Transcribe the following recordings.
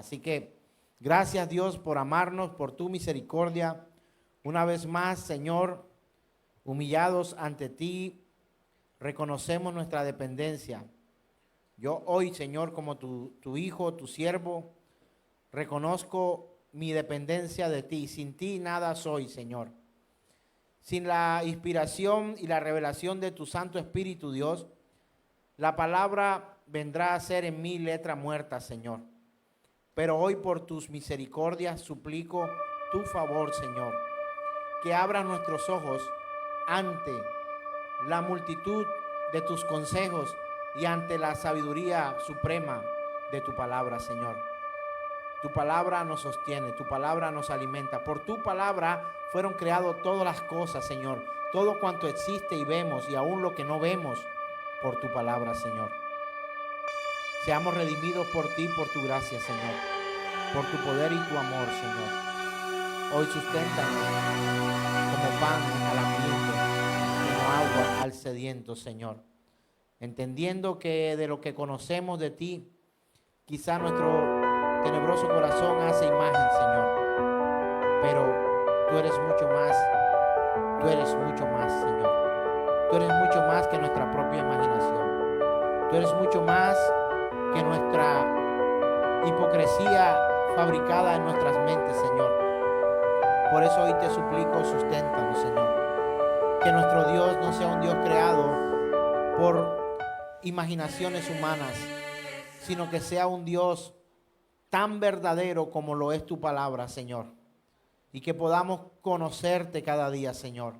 Así que gracias, Dios, por amarnos, por tu misericordia. Una vez más, Señor, humillados ante ti, reconocemos nuestra dependencia. Yo hoy, Señor, como tu hijo, tu siervo, reconozco mi dependencia de ti. Sin ti nada soy, Señor. Sin la inspiración y la revelación de tu Santo Espíritu, Dios, la palabra vendrá a ser en mí letra muerta, Señor. Pero hoy por tus misericordias suplico tu favor, Señor, que abras nuestros ojos ante la multitud de tus consejos y ante la sabiduría suprema de tu palabra, Señor. Tu palabra nos sostiene, tu palabra nos alimenta. Por tu palabra fueron creadas todas las cosas, Señor. Todo cuanto existe y vemos, y aún lo que no vemos, por tu palabra, Señor. Seamos redimidos por ti, por tu gracia, Señor. Por tu poder y tu amor, Señor. Hoy susténtanos como pan al hambriento, como agua al sediento, Señor. Entendiendo que de lo que conocemos de ti, quizá nuestro tenebroso corazón hace imagen, Señor. Pero tú eres mucho más, Señor. Tú eres mucho más que nuestra propia imaginación. Tú eres mucho más que nuestra hipocresía fabricada en nuestras mentes, Señor. Por eso hoy te suplico, susténtanos, Señor. Que nuestro Dios no sea un Dios creado por imaginaciones humanas, sino que sea un Dios tan verdadero como lo es tu palabra, Señor. Y que podamos conocerte cada día, Señor.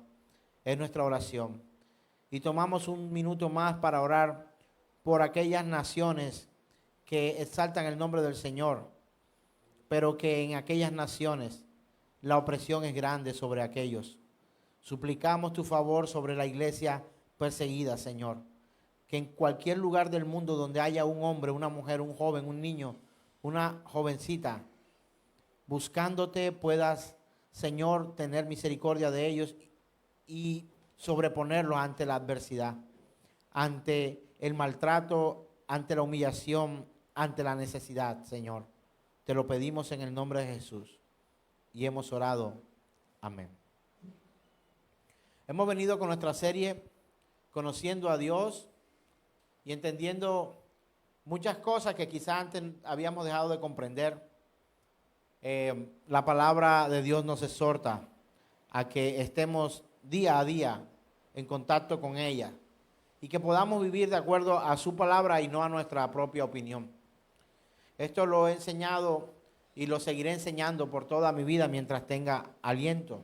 Es nuestra oración. Y tomamos un minuto más para orar por aquellas naciones que exaltan el nombre del Señor, pero que en aquellas naciones la opresión es grande sobre aquellos. Suplicamos tu favor sobre la iglesia perseguida, Señor. Que en cualquier lugar del mundo donde haya un hombre, una mujer, un joven, un niño, una jovencita, buscándote, puedas, Señor, tener misericordia de ellos y sobreponerlos ante la adversidad, ante el maltrato, ante la humillación, ante la necesidad, Señor. Te lo pedimos en el nombre de Jesús y hemos orado. Amén. Hemos venido con nuestra serie Conociendo a Dios y entendiendo muchas cosas que quizás antes habíamos dejado de comprender. La palabra de Dios nos exhorta a que estemos día a día en contacto con ella y que podamos vivir de acuerdo a su palabra y no a nuestra propia opinión. Esto lo he enseñado y lo seguiré enseñando por toda mi vida mientras tenga aliento.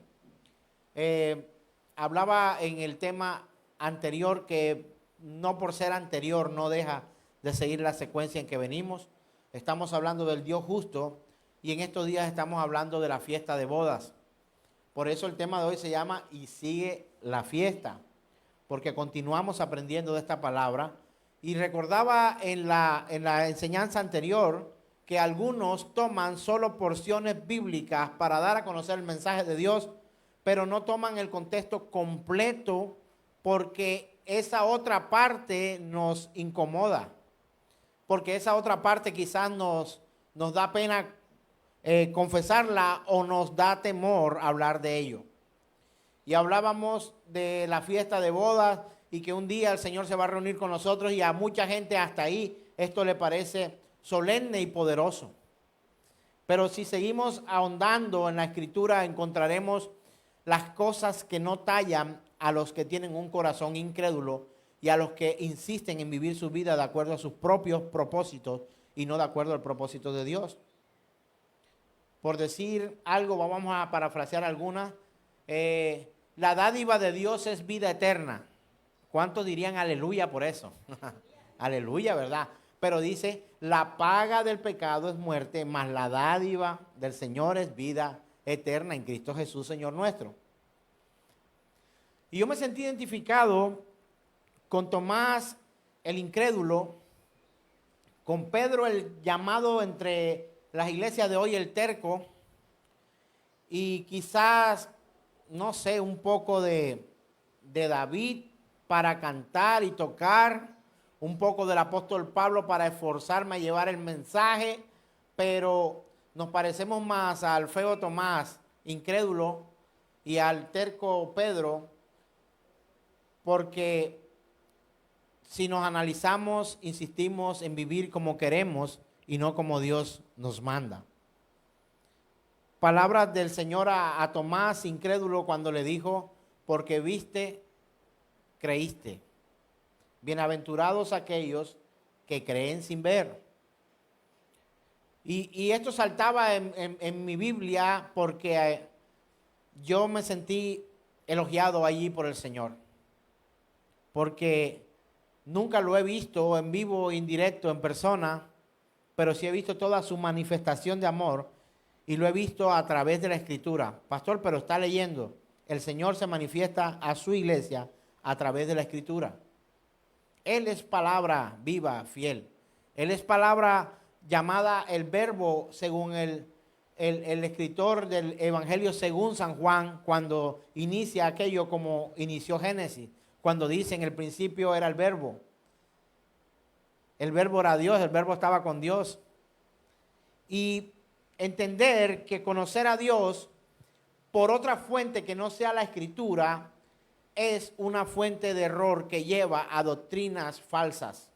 Hablaba en el tema anterior que no por ser anterior no deja de seguir la secuencia en que venimos. Estamos hablando del Dios justo y en estos días estamos hablando de la fiesta de bodas. Por eso el tema de hoy se llama Y sigue la fiesta, porque continuamos aprendiendo de esta palabra. Y recordaba en la enseñanza anterior que algunos toman solo porciones bíblicas para dar a conocer el mensaje de Dios, pero no toman el contexto completo porque esa otra parte nos incomoda, porque esa otra parte quizás nos da pena confesarla o nos da temor hablar de ello. Y hablábamos de la fiesta de bodas y que un día el Señor se va a reunir con nosotros y a mucha gente hasta ahí esto le parece solemne y poderoso. Pero si seguimos ahondando en la Escritura encontraremos las cosas que no tallan a los que tienen un corazón incrédulo y a los que insisten en vivir su vida de acuerdo a sus propios propósitos y no de acuerdo al propósito de Dios. Por decir algo, vamos a parafrasear algunas. La dádiva de Dios es vida eterna. ¿Cuántos dirían aleluya por eso? Aleluya, ¿verdad? Pero dice, la paga del pecado es muerte, mas la dádiva del Señor es vida eterna en Cristo Jesús, Señor nuestro. Y yo me sentí identificado con Tomás, el incrédulo, con Pedro, el llamado entre las iglesias de hoy, el terco, y quizás, no sé, un poco de David para cantar y tocar, un poco del apóstol Pablo para esforzarme a llevar el mensaje, pero nos parecemos más al feo Tomás, incrédulo, y al terco Pedro, porque si nos analizamos, insistimos en vivir como queremos y no como Dios nos manda. Palabras del Señor a Tomás, incrédulo, cuando le dijo, porque viste, creíste. Bienaventurados aquellos que creen sin ver. Y esto saltaba en mi Biblia porque yo me sentí elogiado allí por el Señor. Porque nunca lo he visto en vivo, indirecto, en persona, pero sí he visto toda su manifestación de amor y lo he visto a través de la Escritura. Pastor, pero está leyendo. El Señor se manifiesta a su iglesia a través de la Escritura. Él es palabra viva, fiel. Él es palabra llamada el verbo según el escritor del Evangelio según San Juan, cuando inicia aquello como inició Génesis, cuando dice en el principio era el verbo era Dios, el verbo estaba con Dios. Y entender que conocer a Dios por otra fuente que no sea la Escritura es una fuente de error que lleva a doctrinas falsas,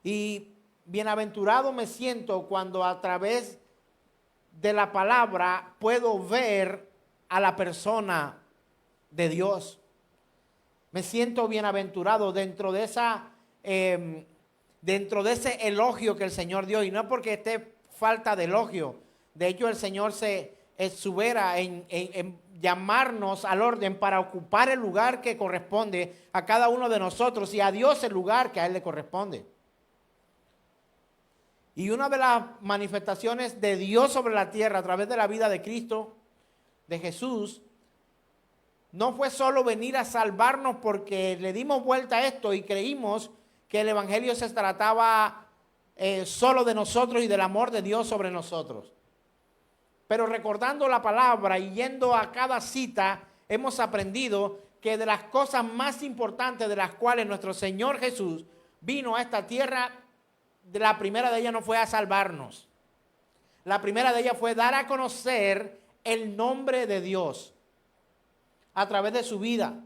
Y bienaventurado me siento cuando a través de la palabra puedo ver a la persona de Dios. Me siento bienaventurado dentro de ese elogio que el Señor dio. Y no es porque esté falta de elogio. De hecho, el Señor se exubera en llamarnos al orden para ocupar el lugar que corresponde a cada uno de nosotros y a Dios el lugar que a Él le corresponde. Y una de las manifestaciones de Dios sobre la tierra a través de la vida de Cristo, de Jesús, no fue solo venir a salvarnos porque le dimos vuelta a esto y creímos que el Evangelio se trataba solo de nosotros y del amor de Dios sobre nosotros. Pero recordando la palabra y yendo a cada cita, hemos aprendido que de las cosas más importantes de las cuales nuestro Señor Jesús vino a esta tierra, la primera de ellas no fue a salvarnos. La primera de ellas fue dar a conocer el nombre de Dios a través de su vida.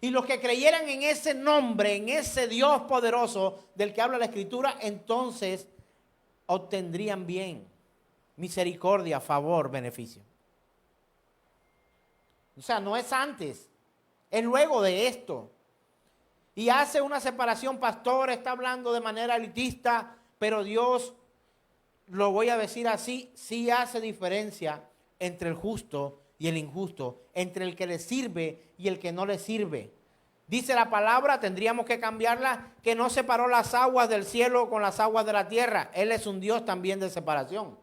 Y los que creyeran en ese nombre, en ese Dios poderoso del que habla la Escritura, entonces obtendrían bien, misericordia, favor, beneficio. O sea, no es antes, es luego de esto. Y hace una separación, pastor, está hablando de manera elitista, pero Dios, lo voy a decir así, sí hace diferencia entre el justo y el injusto, entre el que le sirve y el que no le sirve. Dice la palabra, tendríamos que cambiarla, que no separó las aguas del cielo con las aguas de la tierra. Él es un Dios también de separación.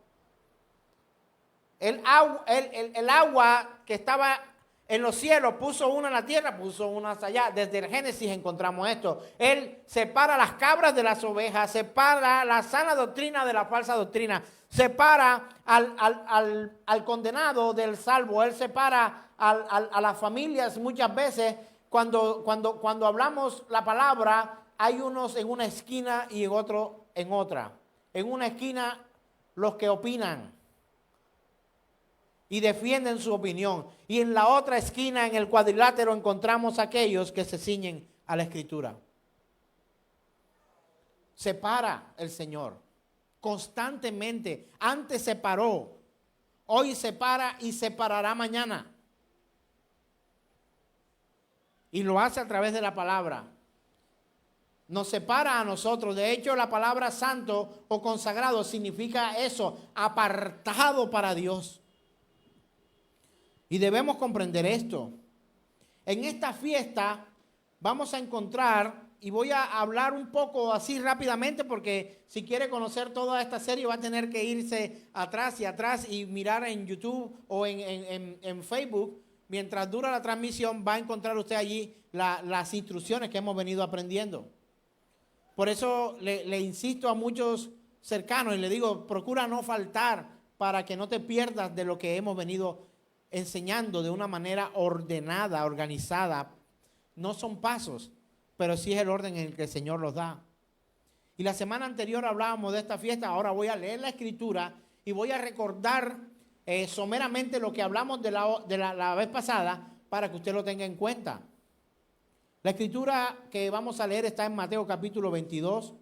El agua que estaba en los cielos, puso una en la tierra, puso una hasta allá. Desde el Génesis encontramos esto. Él separa las cabras de las ovejas, separa la sana doctrina de la falsa doctrina, separa al condenado del salvo. Él separa a las familias muchas veces. Cuando hablamos la palabra, hay unos en una esquina y otro en otra. En una esquina los que opinan y defienden su opinión. Y en la otra esquina, en el cuadrilátero, encontramos aquellos que se ciñen a la Escritura. Separa el Señor constantemente. Antes separó, hoy separa y separará mañana. Y lo hace a través de la palabra. Nos separa a nosotros. De hecho, la palabra santo o consagrado significa eso, apartado para Dios. Y debemos comprender esto. En esta fiesta vamos a encontrar, y voy a hablar un poco así rápidamente, porque si quiere conocer toda esta serie va a tener que irse atrás y mirar en YouTube o en Facebook. Mientras dura la transmisión va a encontrar usted allí las instrucciones que hemos venido aprendiendo. Por eso le insisto a muchos cercanos y le digo, procura no faltar para que no te pierdas de lo que hemos venido enseñando de una manera ordenada, organizada. No son pasos, pero sí es el orden en el que el Señor los da. Y la semana anterior hablábamos de esta fiesta. Ahora voy a leer la escritura y voy a recordar someramente lo que hablamos de la vez pasada para que usted lo tenga en cuenta. La escritura que vamos a leer está en Mateo capítulo 22,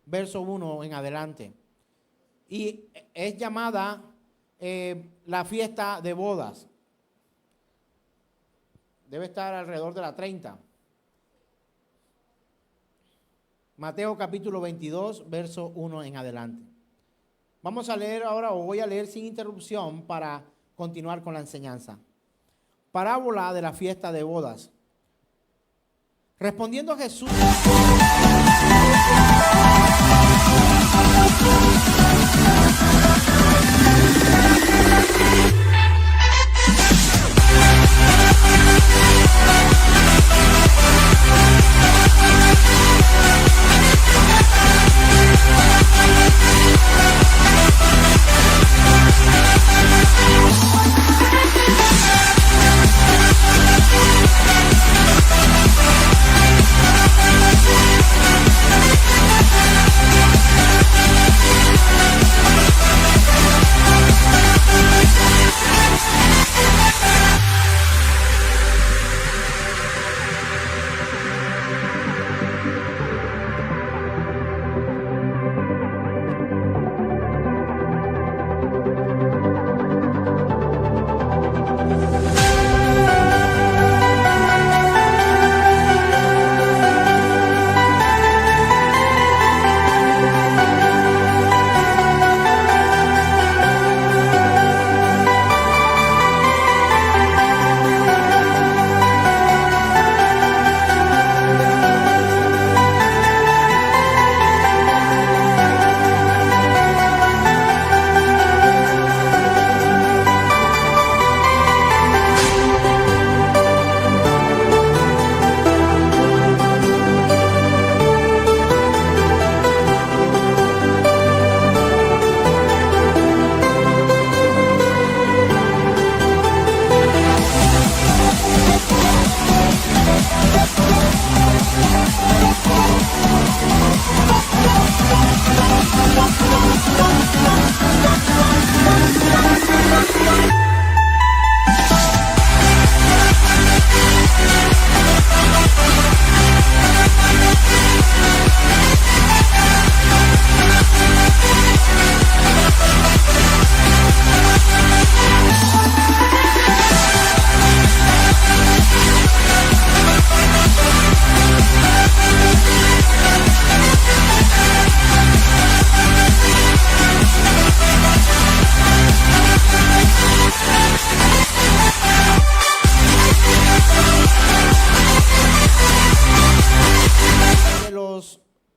verso 1 en adelante. Y es llamada la fiesta de bodas. Debe estar alrededor de la 30. Mateo capítulo 22, verso 1 en adelante. Vamos a leer ahora, o voy a leer sin interrupción para continuar con la enseñanza. Parábola de la fiesta de bodas. Respondiendo Jesús.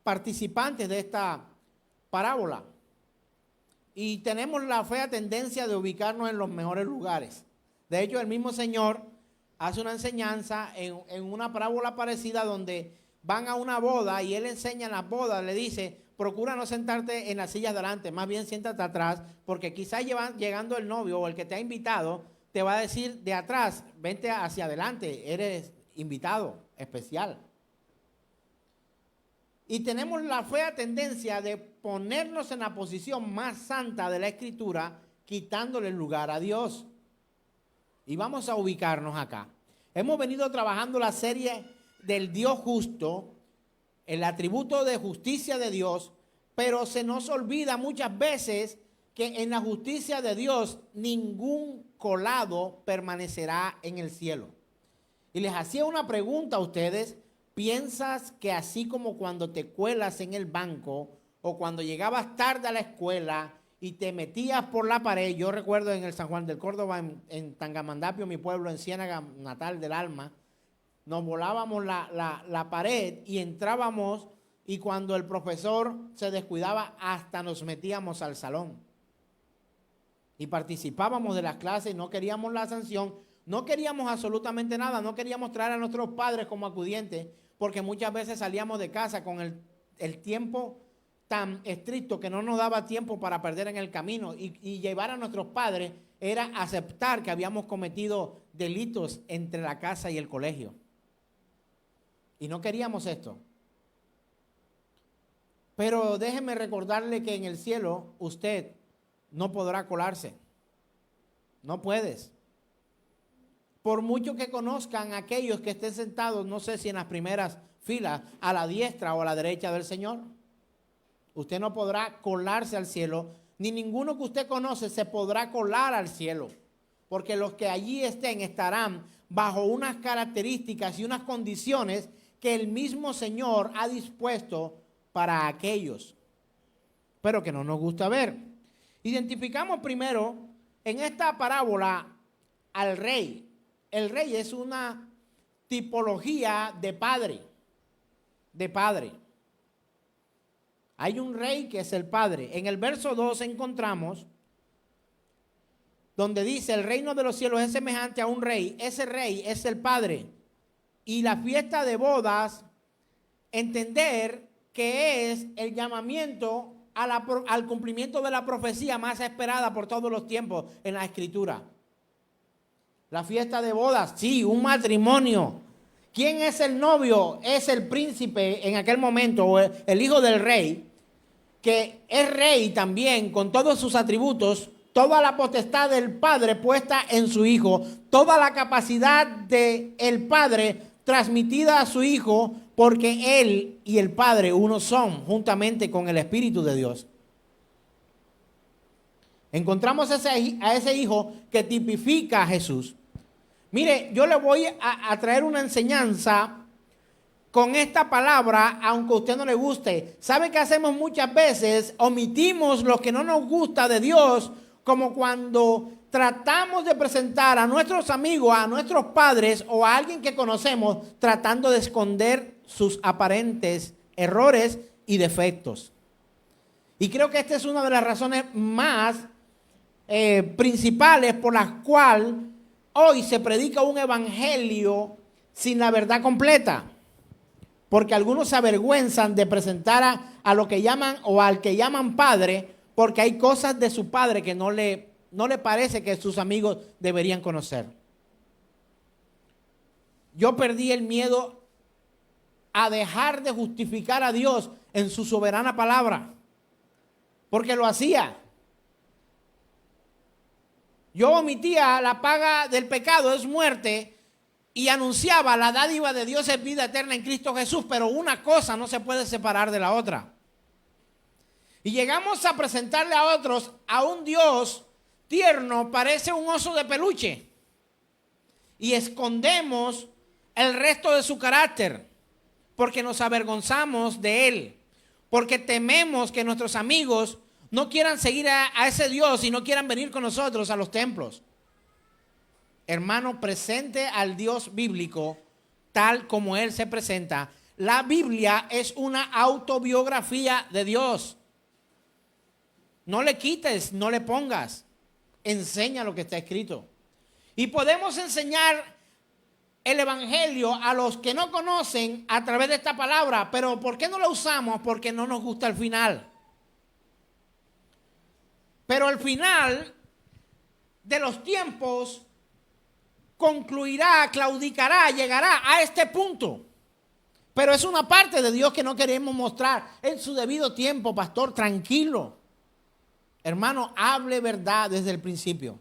Participantes de esta parábola, y tenemos la fea tendencia de ubicarnos en los mejores lugares. De hecho, el mismo Señor hace una enseñanza en una parábola parecida donde van a una boda y Él enseña en la boda, le dice: procura no sentarte en las sillas de adelante, más bien siéntate atrás, porque quizás llegando el novio o el que te ha invitado te va a decir de atrás: vente hacia adelante, eres invitado especial. Y tenemos la fea tendencia de ponernos en la posición más santa de la Escritura, quitándole el lugar a Dios. Y vamos a ubicarnos acá. Hemos venido trabajando la serie del Dios justo, el atributo de justicia de Dios, pero se nos olvida muchas veces que en la justicia de Dios ningún colado permanecerá en el cielo. Y les hacía una pregunta a ustedes. ¿Piensas que así como cuando te cuelas en el banco o cuando llegabas tarde a la escuela y te metías por la pared? Yo recuerdo en el San Juan del Córdoba, en Tangamandapio, mi pueblo, en Ciénaga, natal del alma, nos volábamos la pared y entrábamos, y cuando el profesor se descuidaba hasta nos metíamos al salón. Y participábamos de las clases, no queríamos la sanción, no queríamos absolutamente nada, no queríamos traer a nuestros padres como acudientes, porque muchas veces salíamos de casa con el tiempo tan estricto que no nos daba tiempo para perder en el camino, y llevar a nuestros padres era aceptar que habíamos cometido delitos entre la casa y el colegio. Y no queríamos esto. Pero déjeme recordarle que en el cielo usted no podrá colarse. No puedes. Por mucho que conozcan aquellos que estén sentados, no sé si en las primeras filas, a la diestra o a la derecha del Señor, usted no podrá colarse al cielo, ni ninguno que usted conoce se podrá colar al cielo, porque los que allí estén estarán bajo unas características y unas condiciones que el mismo Señor ha dispuesto para aquellos, pero que no nos gusta ver. Identificamos primero en esta parábola al rey. El rey es una tipología de padre, Hay un rey que es el padre. En el verso 2 encontramos donde dice: el reino de los cielos es semejante a un rey. Ese rey es el padre. Y la fiesta de bodas, entender que es el llamamiento al cumplimiento de la profecía más esperada por todos los tiempos en la Escritura. La fiesta de bodas, sí, un matrimonio. ¿Quién es el novio? Es el príncipe en aquel momento, o el hijo del rey, que es rey también con todos sus atributos, toda la potestad del padre puesta en su hijo, toda la capacidad del padre transmitida a su hijo, porque él y el padre uno son, juntamente con el Espíritu de Dios. Encontramos a ese hijo que tipifica a Jesús. Mire, yo le voy a traer una enseñanza con esta palabra, aunque a usted no le guste. ¿Sabe qué hacemos muchas veces? Omitimos lo que no nos gusta de Dios, como cuando tratamos de presentar a nuestros amigos, a nuestros padres o a alguien que conocemos, tratando de esconder sus aparentes errores y defectos. Y creo que esta es una de las razones más principales por las cuales hoy se predica un evangelio sin la verdad completa. Porque algunos se avergüenzan de presentar a lo que llaman o al que llaman padre, porque hay cosas de su padre que no le parece que sus amigos deberían conocer. Yo perdí el miedo a dejar de justificar a Dios en su soberana palabra, porque lo hacía. Yo omitía: la paga del pecado es muerte, y anunciaba: la dádiva de Dios es vida eterna en Cristo Jesús. Pero una cosa no se puede separar de la otra. Y llegamos a presentarle a otros a un Dios tierno, parece un oso de peluche, y escondemos el resto de su carácter, porque nos avergonzamos de él, porque tememos que nuestros amigos no quieran seguir a ese Dios y no quieran venir con nosotros a los templos. Hermano, presente al Dios bíblico tal como Él se presenta. La Biblia es una autobiografía de Dios. No le quites, no le pongas. Enseña lo que está escrito. Y podemos enseñar el evangelio a los que no conocen a través de esta palabra. Pero ¿por qué no la usamos? Porque no nos gusta el final. Pero el final de los tiempos concluirá, claudicará, llegará a este punto. Pero es una parte de Dios que no queremos mostrar en su debido tiempo, pastor. Tranquilo. Hermano, hable verdad desde el principio.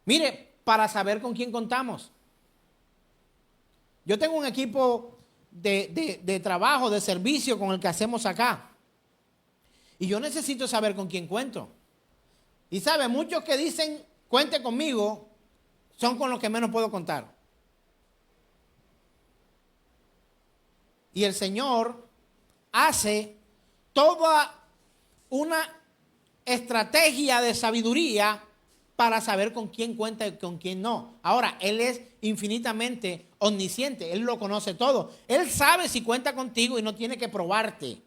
Mire, para saber con quién contamos. Yo tengo un equipo de trabajo, de servicio con el que hacemos acá. Y yo necesito saber con quién cuento. Y sabe, muchos que dicen cuente conmigo son con los que menos puedo contar. Y el Señor hace toda una estrategia de sabiduría para saber con quién cuenta y con quién no. Ahora, Él es infinitamente omnisciente. Él lo conoce todo. Él sabe si cuenta contigo y no tiene que probarte.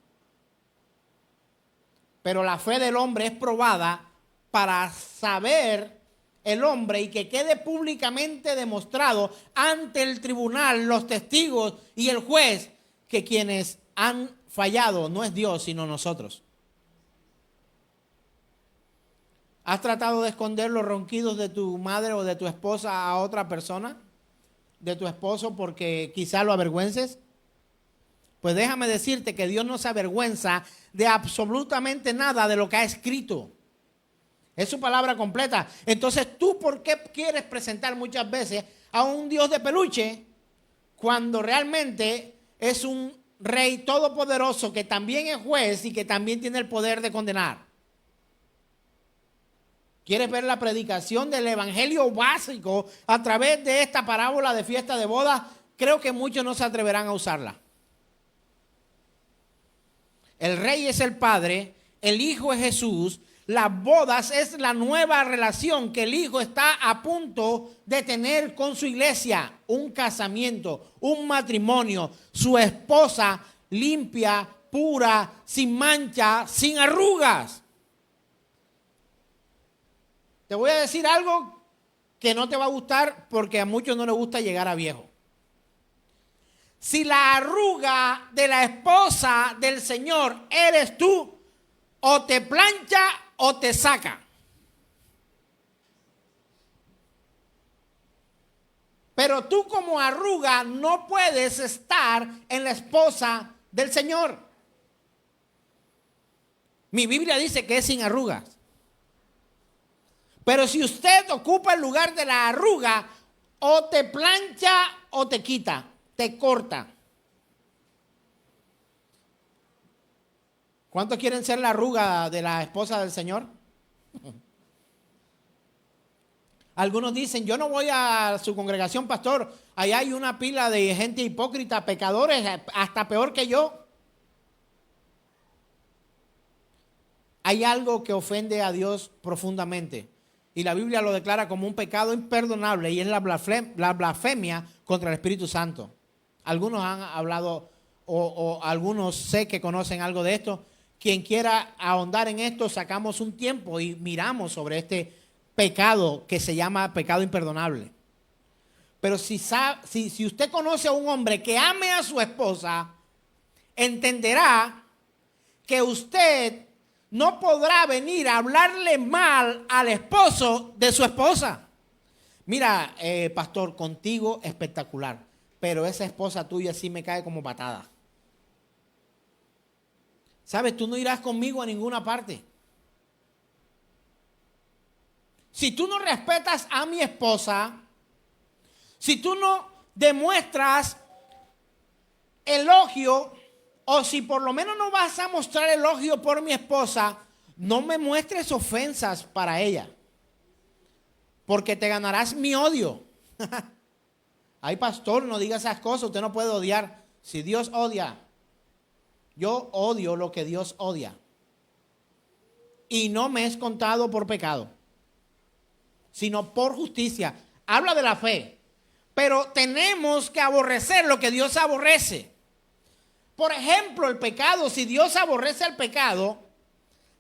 Pero la fe del hombre es probada para saber el hombre y que quede públicamente demostrado ante el tribunal, los testigos y el juez, que quienes han fallado no es Dios sino nosotros. ¿Has tratado de esconder los ronquidos de tu madre o de tu esposa a otra persona? ¿De tu esposo porque quizá lo avergüences? Pues déjame decirte que Dios no se avergüenza de absolutamente nada de lo que ha escrito. Es su palabra completa. Entonces, ¿tú por qué quieres presentar muchas veces a un Dios de peluche cuando realmente es un rey todopoderoso que también es juez y que también tiene el poder de condenar? ¿Quieres ver la predicación del evangelio básico a través de esta parábola de fiesta de boda? Creo que muchos no se atreverán a usarla. El rey es el Padre, el Hijo es Jesús. Las bodas es la nueva relación que el Hijo está a punto de tener con su iglesia. Un casamiento, un matrimonio, su esposa limpia, pura, sin mancha, sin arrugas. Te voy a decir algo que no te va a gustar porque a muchos no les gusta llegar a viejo. Si la arruga de la esposa del Señor eres tú, o te plancha o te saca. Pero tú como arruga no puedes estar en la esposa del Señor. Mi Biblia dice que es sin arrugas. Pero si usted ocupa el lugar de la arruga, o te plancha o te quita, te corta. ¿Cuántos quieren ser la arruga de la esposa del Señor? Algunos dicen, yo no voy a su congregación, pastor. Allá hay una pila de gente hipócrita, pecadores, hasta peor que yo. Hay algo que ofende a Dios profundamente. Y la Biblia lo declara como un pecado imperdonable y es la blasfemia contra el Espíritu Santo. Algunos han hablado o algunos sé que conocen algo de esto. Quien quiera ahondar en esto, sacamos un tiempo y miramos sobre este pecado que se llama pecado imperdonable. Pero si usted conoce a un hombre que ame a su esposa, entenderá que usted no podrá venir a hablarle mal al esposo de su esposa. Mira, pastor, contigo espectacular, pero esa esposa tuya sí me cae como patada. ¿Sabes? Tú no irás conmigo a ninguna parte. Si tú no respetas a mi esposa, si tú no demuestras elogio, o si por lo menos no vas a mostrar elogio por mi esposa, no me muestres ofensas para ella, porque te ganarás mi odio. Ay, pastor, no diga esas cosas, usted no puede odiar. Si Dios odia, yo odio lo que Dios odia. Y no me es contado por pecado, sino por justicia. Habla de la fe, pero tenemos que aborrecer lo que Dios aborrece. Por ejemplo, el pecado, si Dios aborrece el pecado,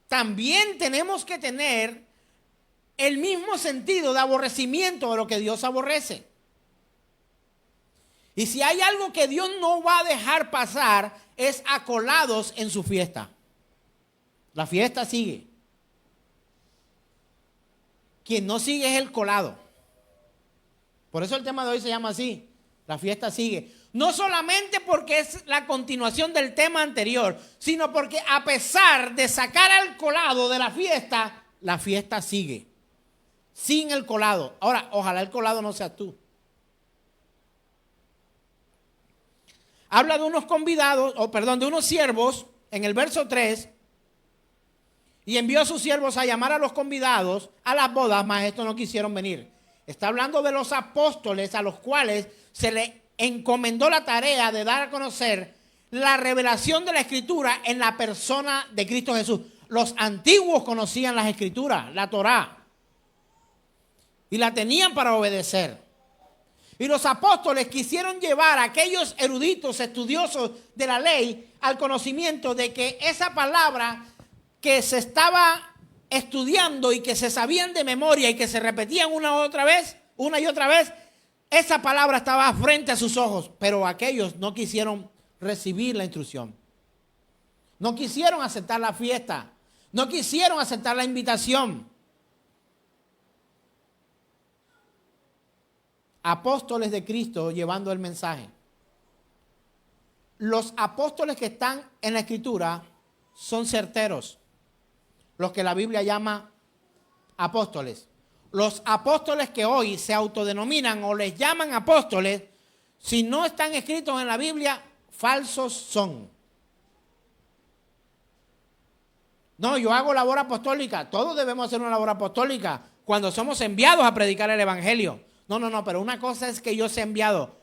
también tenemos que tener el mismo sentido de aborrecimiento de lo que Dios aborrece. Y si hay algo que Dios no va a dejar pasar, es a colados en su fiesta. La fiesta sigue. Quien no sigue es el colado. Por eso el tema de hoy se llama así. La fiesta sigue. No solamente porque es la continuación del tema anterior, sino porque a pesar de sacar al colado de la fiesta sigue. Sin el colado. Ahora, ojalá el colado no seas tú. Habla de unos convidados, de unos siervos, en el verso 3, y envió a sus siervos a llamar a los convidados a las bodas, mas estos no quisieron venir. Está hablando de los apóstoles a los cuales se le encomendó la tarea de dar a conocer la revelación de la Escritura en la persona de Cristo Jesús. Los antiguos conocían las Escrituras, la Torá, y la tenían para obedecer. Y los apóstoles quisieron llevar a aquellos eruditos, estudiosos de la ley, al conocimiento de que esa palabra que se estaba estudiando y que se sabían de memoria y que se repetían una y otra vez, esa palabra estaba frente a sus ojos, pero aquellos no quisieron recibir la instrucción. No quisieron aceptar la fiesta, no quisieron aceptar la invitación. Apóstoles de Cristo llevando el mensaje. los apóstoles que están en la Escritura son certeros, los que la Biblia llama apóstoles. Los apóstoles que hoy se autodenominan o les llaman apóstoles, si no están escritos en la Biblia, falsos son. No, yo hago labor apostólica. Todos debemos hacer una labor apostólica cuando somos enviados a predicar el evangelio. No, pero una cosa es que yo sea enviado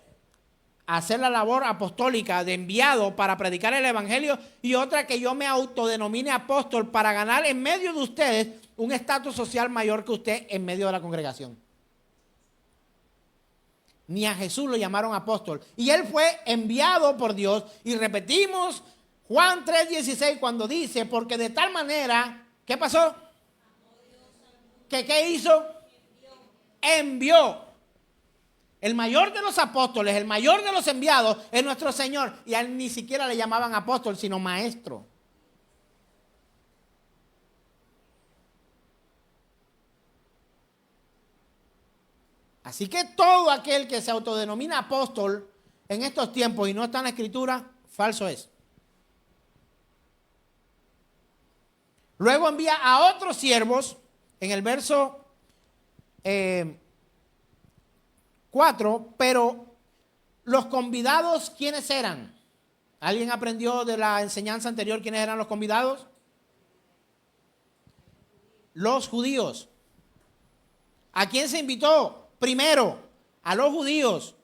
a hacer la labor apostólica de enviado para predicar el evangelio, y otra que yo me autodenomine apóstol para ganar en medio de ustedes un estatus social mayor que usted en medio de la congregación. Ni a Jesús lo llamaron apóstol, y él fue enviado por Dios. Y repetimos Juan 3:16 cuando dice, porque de tal manera, ¿qué pasó? ¿Qué hizo? Envió. El mayor de los apóstoles, el mayor de los enviados es nuestro Señor. Y a él ni siquiera le llamaban apóstol, sino maestro. Así que todo aquel que se autodenomina apóstol en estos tiempos y no está en la Escritura, falso es. Luego envía a otros siervos, en el verso 4, pero los convidados, ¿quiénes eran? ¿Alguien aprendió de la enseñanza anterior quiénes eran los convidados? Los judíos. ¿A quién se invitó? Primero, a los judíos.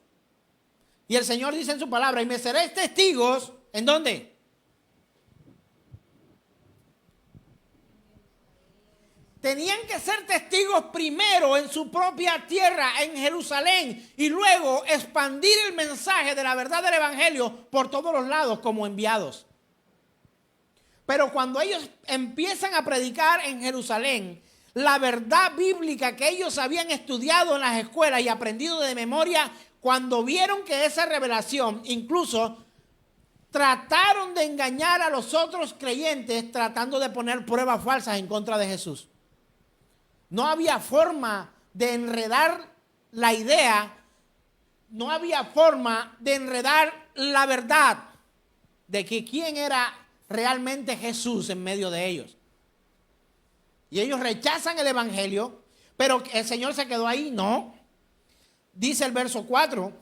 Y el Señor dice en su palabra, y me seréis testigos, ¿en dónde? Tenían que ser testigos primero en su propia tierra, en Jerusalén, y luego expandir el mensaje de la verdad del evangelio por todos los lados como enviados. Pero cuando ellos empiezan a predicar en Jerusalén, la verdad bíblica que ellos habían estudiado en las escuelas y aprendido de memoria, cuando vieron que esa revelación, incluso trataron de engañar a los otros creyentes tratando de poner pruebas falsas en contra de Jesús. No había forma de enredar la idea, no había forma de enredar la verdad de que quién era realmente Jesús en medio de ellos. Y ellos rechazan el evangelio, pero el Señor se quedó ahí. No. Dice el verso 4,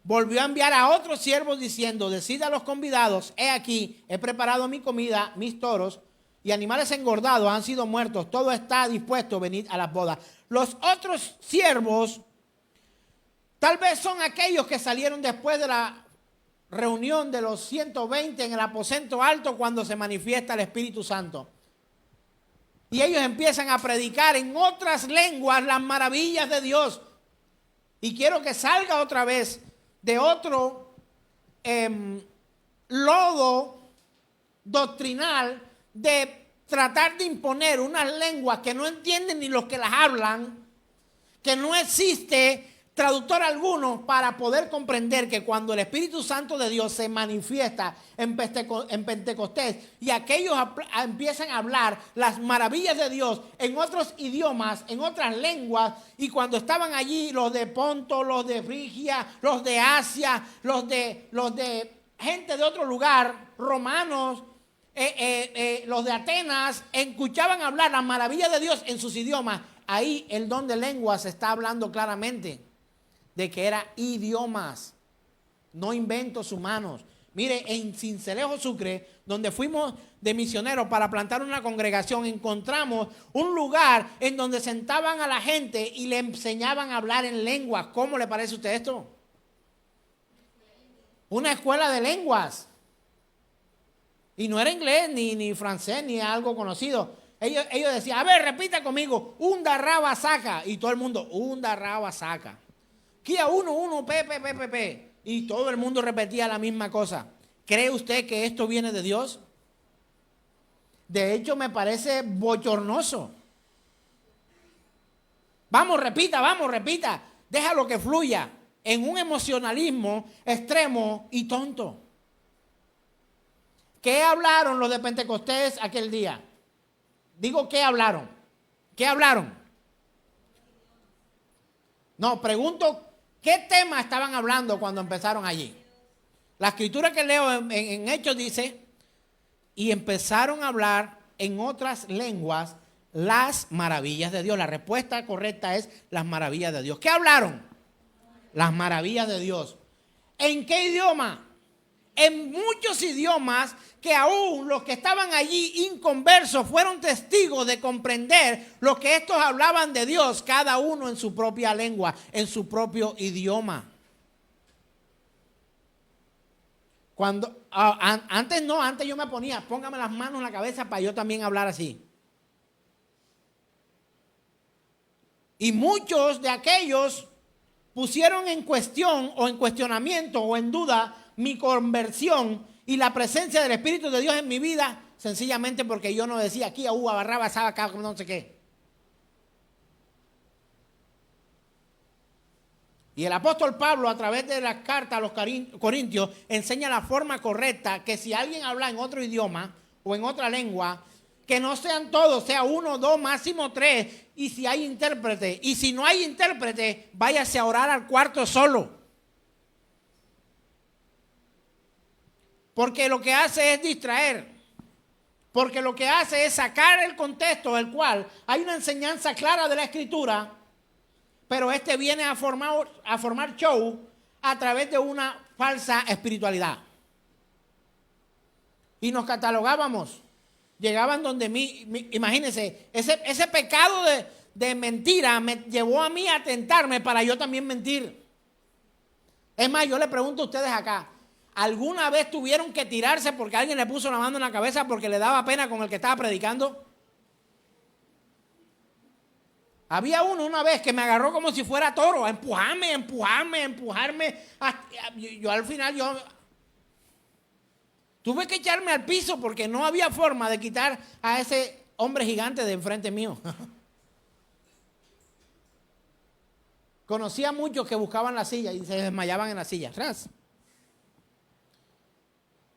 volvió a enviar a otros siervos diciendo, decid a los convidados, he aquí, he preparado mi comida, mis toros y animales engordados han sido muertos, todo está dispuesto, venid a las bodas. Los otros siervos tal vez son aquellos que salieron después de la reunión de los 120 en el aposento alto cuando se manifiesta el Espíritu Santo. Y ellos empiezan a predicar en otras lenguas las maravillas de Dios. Y quiero que salga otra vez de otro lodo doctrinal de tratar de imponer unas lenguas que no entienden ni los que las hablan, que no existe traductor alguno para poder comprender que cuando el Espíritu Santo de Dios se manifiesta en Pentecostés y aquellos empiezan a hablar las maravillas de Dios en otros idiomas, en otras lenguas, y cuando estaban allí los de Ponto, los de Frigia, los de Asia, los de gente de otro lugar, romanos, los de Atenas, escuchaban hablar las maravillas de Dios en sus idiomas. Ahí el don de lenguas se está hablando claramente de que era idiomas, no inventos humanos. Mire, en Sincelejo, Sucre, donde fuimos de misioneros para plantar una congregación, encontramos un lugar en donde sentaban a la gente y le enseñaban a hablar en lenguas. ¿Cómo le parece a usted esto? Una escuela de lenguas. Y no era inglés, ni francés, ni algo conocido. Ellos decían, a ver, repita conmigo, unda raba saca. Y todo el mundo, unda raba saca. Kia 1, P. Y todo el mundo repetía la misma cosa. ¿Cree usted que esto viene de Dios? De hecho, me parece bochornoso. Vamos, repita. Déjalo que fluya en un emocionalismo extremo y tonto. ¿Qué hablaron los de Pentecostés aquel día? Digo, ¿qué hablaron? ¿Qué hablaron? No, pregunto, ¿qué tema estaban hablando cuando empezaron allí? La escritura que leo en Hechos dice, y empezaron a hablar en otras lenguas las maravillas de Dios. La respuesta correcta es las maravillas de Dios. ¿Qué hablaron? Las maravillas de Dios. ¿En qué idioma? En muchos idiomas que aún los que estaban allí inconversos fueron testigos de comprender lo que estos hablaban de Dios, cada uno en su propia lengua, en su propio idioma. Antes yo me ponía, póngame las manos en la cabeza para yo también hablar así. Y muchos de aquellos pusieron en cuestión o en cuestionamiento o en duda mi conversión y la presencia del Espíritu de Dios en mi vida, sencillamente porque yo no decía aquí a uva, barraba, estaba acá, no sé qué. Y el apóstol Pablo, a través de las cartas a los Corintios, enseña la forma correcta que si alguien habla en otro idioma o en otra lengua, que no sean todos, sea uno, dos, máximo tres, y si hay intérprete. Y si no hay intérprete, váyase a orar al cuarto solo. Porque lo que hace es distraer. Porque lo que hace es sacar el contexto del cual hay una enseñanza clara de la Escritura, pero este viene a formar show a través de una falsa espiritualidad. Y nos catalogábamos. Llegaban donde imagínense, ese pecado de mentira me llevó a mí a tentarme para yo también mentir. Es más, yo le pregunto a ustedes acá, ¿alguna vez tuvieron que tirarse porque alguien le puso la mano en la cabeza porque le daba pena con el que estaba predicando? Había uno una vez que me agarró como si fuera toro, a empujarme. Yo al final tuve que echarme al piso porque no había forma de quitar a ese hombre gigante de enfrente mío. Conocí a muchos que buscaban la silla y se desmayaban en la silla. ¡Ras!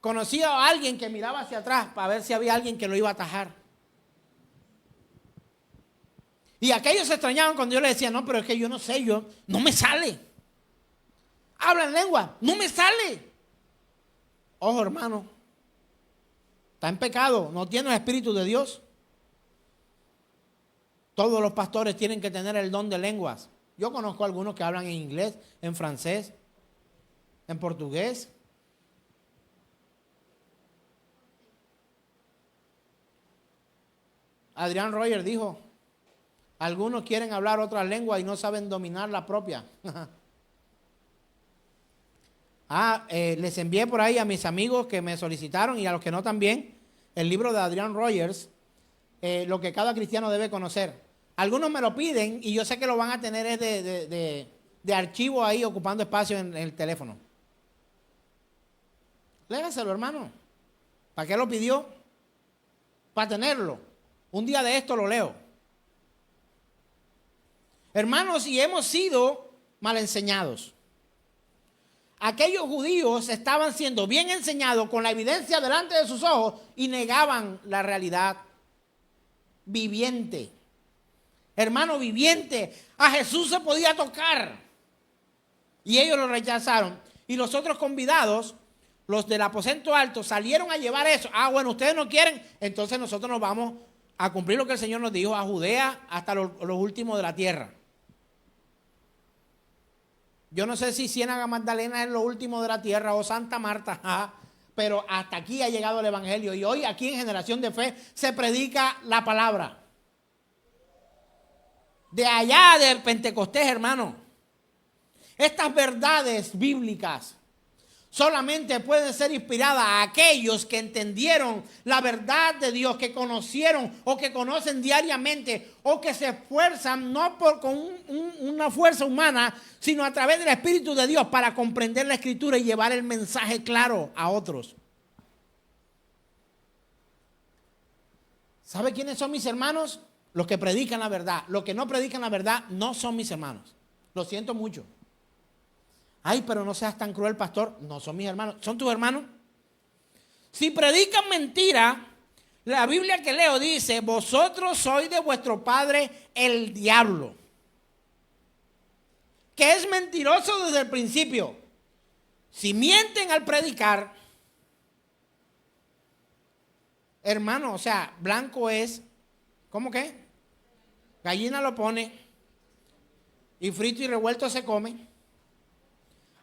Conocí a alguien que miraba hacia atrás para ver si había alguien que lo iba a atajar. Y aquellos se extrañaban cuando yo les decía, no, pero es que yo no sé, no me sale. Habla en lengua, no me sale. Ojo, hermano, está en pecado, no tiene el Espíritu de Dios. Todos los pastores tienen que tener el don de lenguas. Yo conozco algunos que hablan en inglés, en francés, en portugués. Adrián Rogers dijo, algunos quieren hablar otras lenguas y no saben dominar la propia. Les envié por ahí a mis amigos que me solicitaron y a los que no también, el libro de Adrián Rogers, lo que cada cristiano debe conocer. Algunos me lo piden y yo sé que lo van a tener es de archivo ahí ocupando espacio en el teléfono. Légaselo, hermano. ¿Para qué lo pidió? Para tenerlo. Un día de esto lo leo. Hermanos, y hemos sido mal enseñados. Aquellos judíos estaban siendo bien enseñados con la evidencia delante de sus ojos y negaban la realidad viviente. Hermano, viviente. A Jesús se podía tocar. Y ellos lo rechazaron. Y los otros convidados, los del aposento alto, salieron a llevar eso. Bueno, ustedes no quieren, entonces nosotros nos vamos a cumplir lo que el Señor nos dijo, a Judea hasta los últimos de la tierra. Yo no sé si Ciénaga Magdalena es lo último de la tierra o Santa Marta, pero hasta aquí ha llegado el Evangelio. Y hoy aquí en Generación de Fe se predica la palabra. De allá del Pentecostés, hermano. Estas verdades bíblicas solamente pueden ser inspiradas a aquellos que entendieron la verdad de Dios, que conocieron o que conocen diariamente o que se esfuerzan no con una fuerza humana, sino a través del Espíritu de Dios para comprender la Escritura y llevar el mensaje claro a otros. ¿Sabe quiénes son mis hermanos? Los que predican la verdad. Los que no predican la verdad no son mis hermanos. Lo siento mucho. Ay, pero no seas tan cruel, pastor. No son mis hermanos. ¿Son tus hermanos? Si predican mentira, la Biblia que leo dice, vosotros sois de vuestro padre el diablo, que es mentiroso desde el principio. Si mienten al predicar, hermano, o sea, blanco es, ¿cómo que? Gallina lo pone y frito y revuelto se come.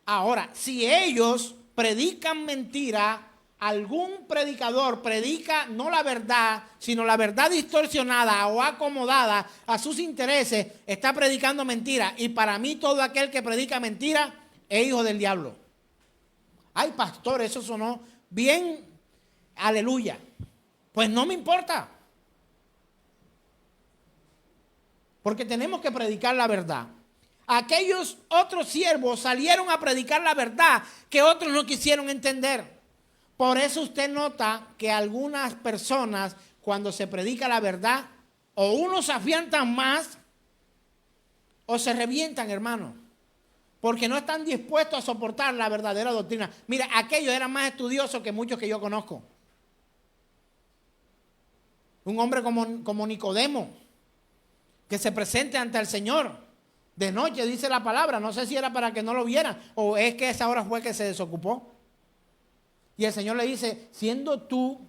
Ahora, si ellos predican mentira, algún predicador predica no la verdad, sino la verdad distorsionada o acomodada a sus intereses, está predicando mentira. Y para mí todo aquel que predica mentira es hijo del diablo. Ay, pastor, eso sonó bien, aleluya. Pues no me importa. Porque tenemos que predicar la verdad. Aquellos otros siervos salieron a predicar la verdad que otros no quisieron entender. Por eso usted nota que algunas personas, cuando se predica la verdad, o unos se afiantan más o se revientan, hermano. Porque no están dispuestos a soportar la verdadera doctrina. Mira, aquellos eran más estudiosos que muchos que yo conozco. Un hombre como Nicodemo, que se presente ante el Señor de noche, dice la palabra. No sé si era para que no lo vieran o es que esa hora fue que se desocupó. Y el Señor le dice, siendo tú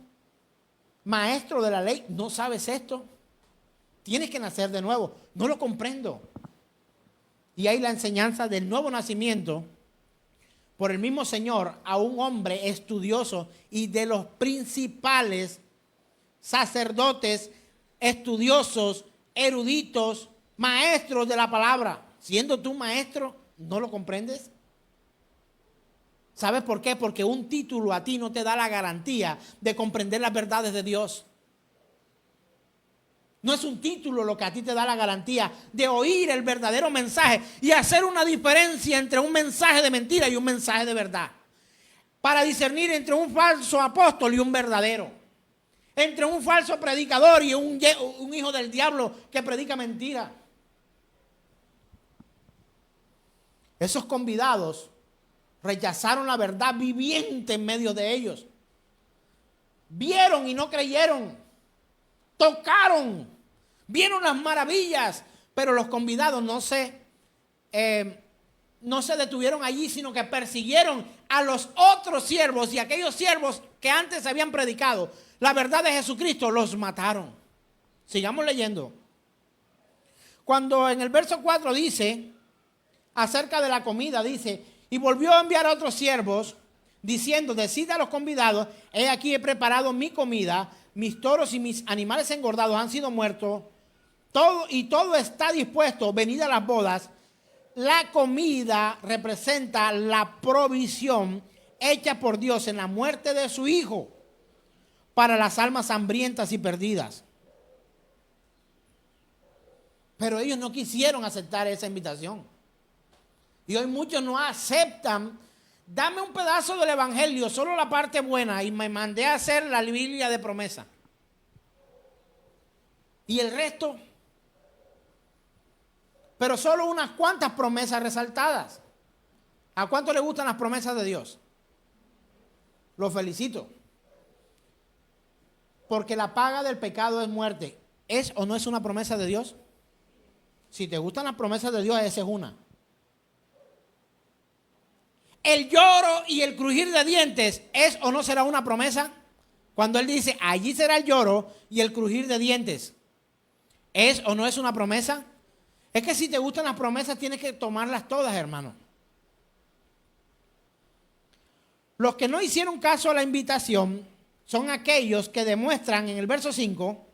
maestro de la ley, ¿no sabes esto? Tienes que nacer de nuevo. No lo comprendo. Y hay la enseñanza del nuevo nacimiento por el mismo Señor a un hombre estudioso y de los principales sacerdotes, estudiosos, eruditos, maestros de la palabra. Siendo tú maestro, ¿no lo comprendes? ¿Sabes por qué? Porque un título a ti no te da la garantía de comprender las verdades de Dios. No es un título lo que a ti te da la garantía de oír el verdadero mensaje y hacer una diferencia entre un mensaje de mentira y un mensaje de verdad. Para discernir entre un falso apóstol y un verdadero. Entre un falso predicador y un hijo del diablo que predica mentira. Esos convidados rechazaron la verdad viviente en medio de ellos. Vieron y no creyeron. Tocaron. Vieron las maravillas. Pero los convidados no se detuvieron allí, sino que persiguieron a los otros siervos y aquellos siervos que antes habían predicado la verdad de Jesucristo, los mataron. Sigamos leyendo. Cuando en el verso 4 dice, acerca de la comida, dice, y volvió a enviar a otros siervos, diciendo, decid a los convidados, he aquí he preparado mi comida, mis toros y mis animales engordados han sido muertos, todo está dispuesto, venid a las bodas. La comida representa la provisión hecha por Dios en la muerte de su Hijo para las almas hambrientas y perdidas. Pero ellos no quisieron aceptar esa invitación. Y hoy muchos no aceptan. Dame un pedazo del evangelio, solo la parte buena, y me mandé a hacer la Biblia de promesa. Y el resto, pero solo unas cuantas promesas resaltadas. ¿A cuánto le gustan las promesas de Dios? Los felicito. Porque la paga del pecado es muerte. ¿Es o no es una promesa de Dios? Si te gustan las promesas de Dios, esa es una. El lloro y el crujir de dientes, ¿es o no será una promesa? Cuando Él dice, allí será el lloro y el crujir de dientes, ¿es o no es una promesa? Es que si te gustan las promesas, tienes que tomarlas todas, hermano. Los que no hicieron caso a la invitación son aquellos que demuestran en el verso 5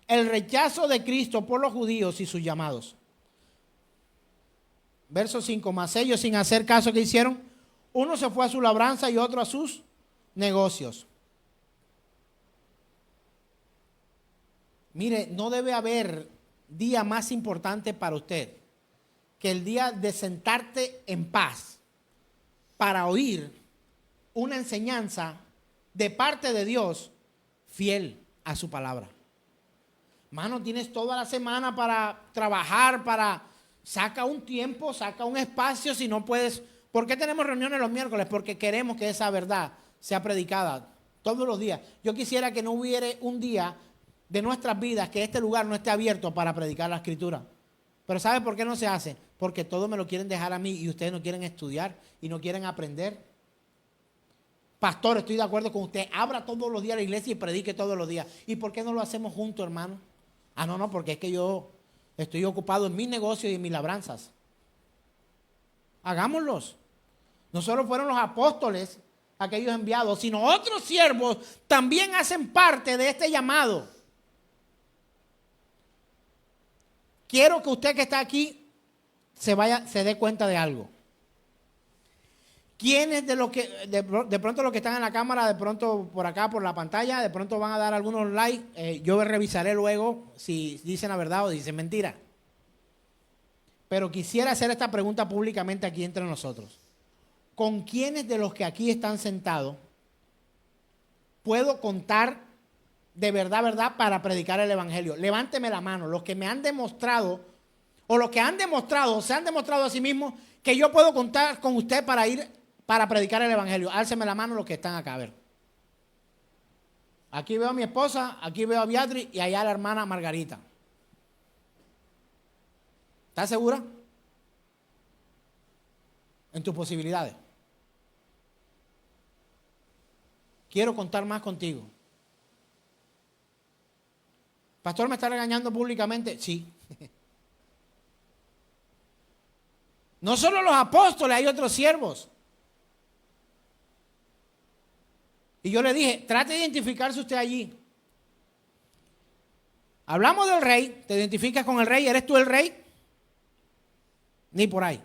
el rechazo de Cristo por los judíos y sus llamados. Verso 5, mas ellos sin hacer caso, ¿qué hicieron? Uno se fue a su labranza y otro a sus negocios. Mire, no debe haber día más importante para usted que el día de sentarte en paz para oír una enseñanza de parte de Dios fiel a su palabra. Mano, tienes toda la semana para trabajar, saca un tiempo, saca un espacio. Si no puedes, ¿por qué tenemos reuniones los miércoles? Porque queremos que esa verdad sea predicada todos los días. Yo quisiera que no hubiera un día de nuestras vidas que este lugar no esté abierto para predicar la Escritura. Pero ¿sabe por qué no se hace? Porque todos me lo quieren dejar a mí y ustedes no quieren estudiar y no quieren aprender. Pastor, estoy de acuerdo con usted. Abra todos los días la iglesia y predique todos los días. ¿Y por qué no lo hacemos juntos, hermano? Ah, no, porque es que yo estoy ocupado en mis negocios y en mis labranzas. Hagámoslos. No solo fueron los apóstoles aquellos enviados, sino otros siervos también hacen parte de este llamado. Quiero que usted que está aquí se dé cuenta de algo. ¿Quiénes de los que, de pronto los que están en la cámara, de pronto por acá, por la pantalla, de pronto van a dar algunos likes? Yo revisaré luego si dicen la verdad o dicen mentira. Pero quisiera hacer esta pregunta públicamente aquí entre nosotros. ¿Con quiénes de los que aquí están sentados puedo contar de verdad para predicar el evangelio? Levánteme la mano, los que me han demostrado, o los que han demostrado, se han demostrado a sí mismos que yo puedo contar con usted para predicar el evangelio. Álceme la mano los que están acá, a ver. Aquí veo a mi esposa, aquí veo a Beatriz y allá a la hermana Margarita. ¿Estás segura? En tus posibilidades. Quiero contar más contigo. Pastor, ¿me está regañando públicamente? Sí. No solo los apóstoles, hay otros siervos. Y yo le dije, trate de identificarse usted allí. Hablamos del rey, te identificas con el rey, ¿eres tú el rey? Ni por ahí.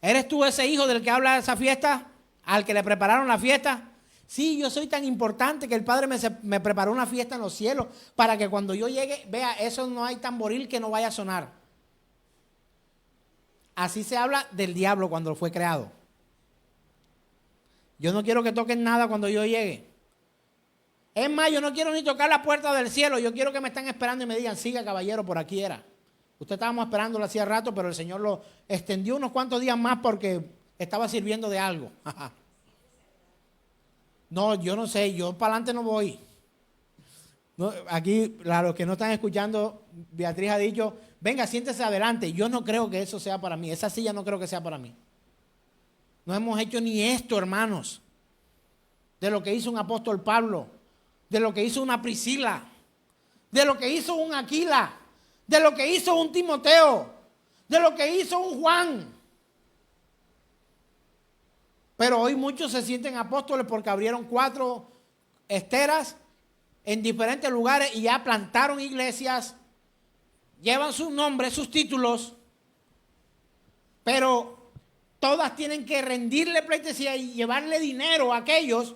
¿Eres tú ese hijo del que habla de esa fiesta? ¿Al que le prepararon la fiesta? Sí, yo soy tan importante que el Padre me preparó una fiesta en los cielos para que cuando yo llegue, vea, eso no hay tamboril que no vaya a sonar. Así se habla del diablo cuando fue creado. Yo no quiero que toquen nada cuando yo llegue. Es más, yo no quiero ni tocar la puerta del cielo. Yo quiero que me estén esperando y me digan, siga caballero, por aquí era. Usted estábamos esperándolo hacía rato, pero el Señor lo extendió unos cuantos días más porque estaba sirviendo de algo. No, yo no sé, yo para adelante no voy. No, aquí, los que no están escuchando, Beatriz ha dicho, venga, siéntese adelante. Yo no creo que eso sea para mí, esa silla no creo que sea para mí. No hemos hecho ni esto, hermanos, de lo que hizo un apóstol Pablo, de lo que hizo una Priscila, de lo que hizo un Aquila, de lo que hizo un Timoteo, de lo que hizo un Juan. Pero hoy muchos se sienten apóstoles porque abrieron 4 esteras en diferentes lugares y ya plantaron iglesias, llevan sus nombres, sus títulos, pero todas tienen que rendirle pleitesía y llevarle dinero a aquellos,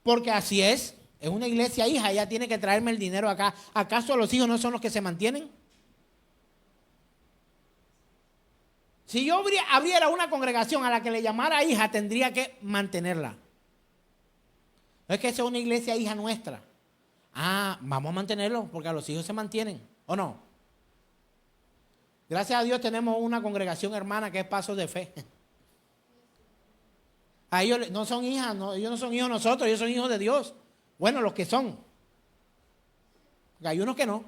porque así es una iglesia hija, ella tiene que traerme el dinero acá. ¿Acaso los hijos no son los que se mantienen? Si yo abriera una congregación a la que le llamara hija, tendría que mantenerla. No es que sea una iglesia hija nuestra. Ah, vamos a mantenerlo porque a los hijos se mantienen, ¿o no? Gracias a Dios tenemos una congregación hermana que es Pasos de Fe. A ellos no son hijas, no, ellos no son hijos de nosotros, ellos son hijos de Dios. Bueno, los que son. Porque hay unos que no.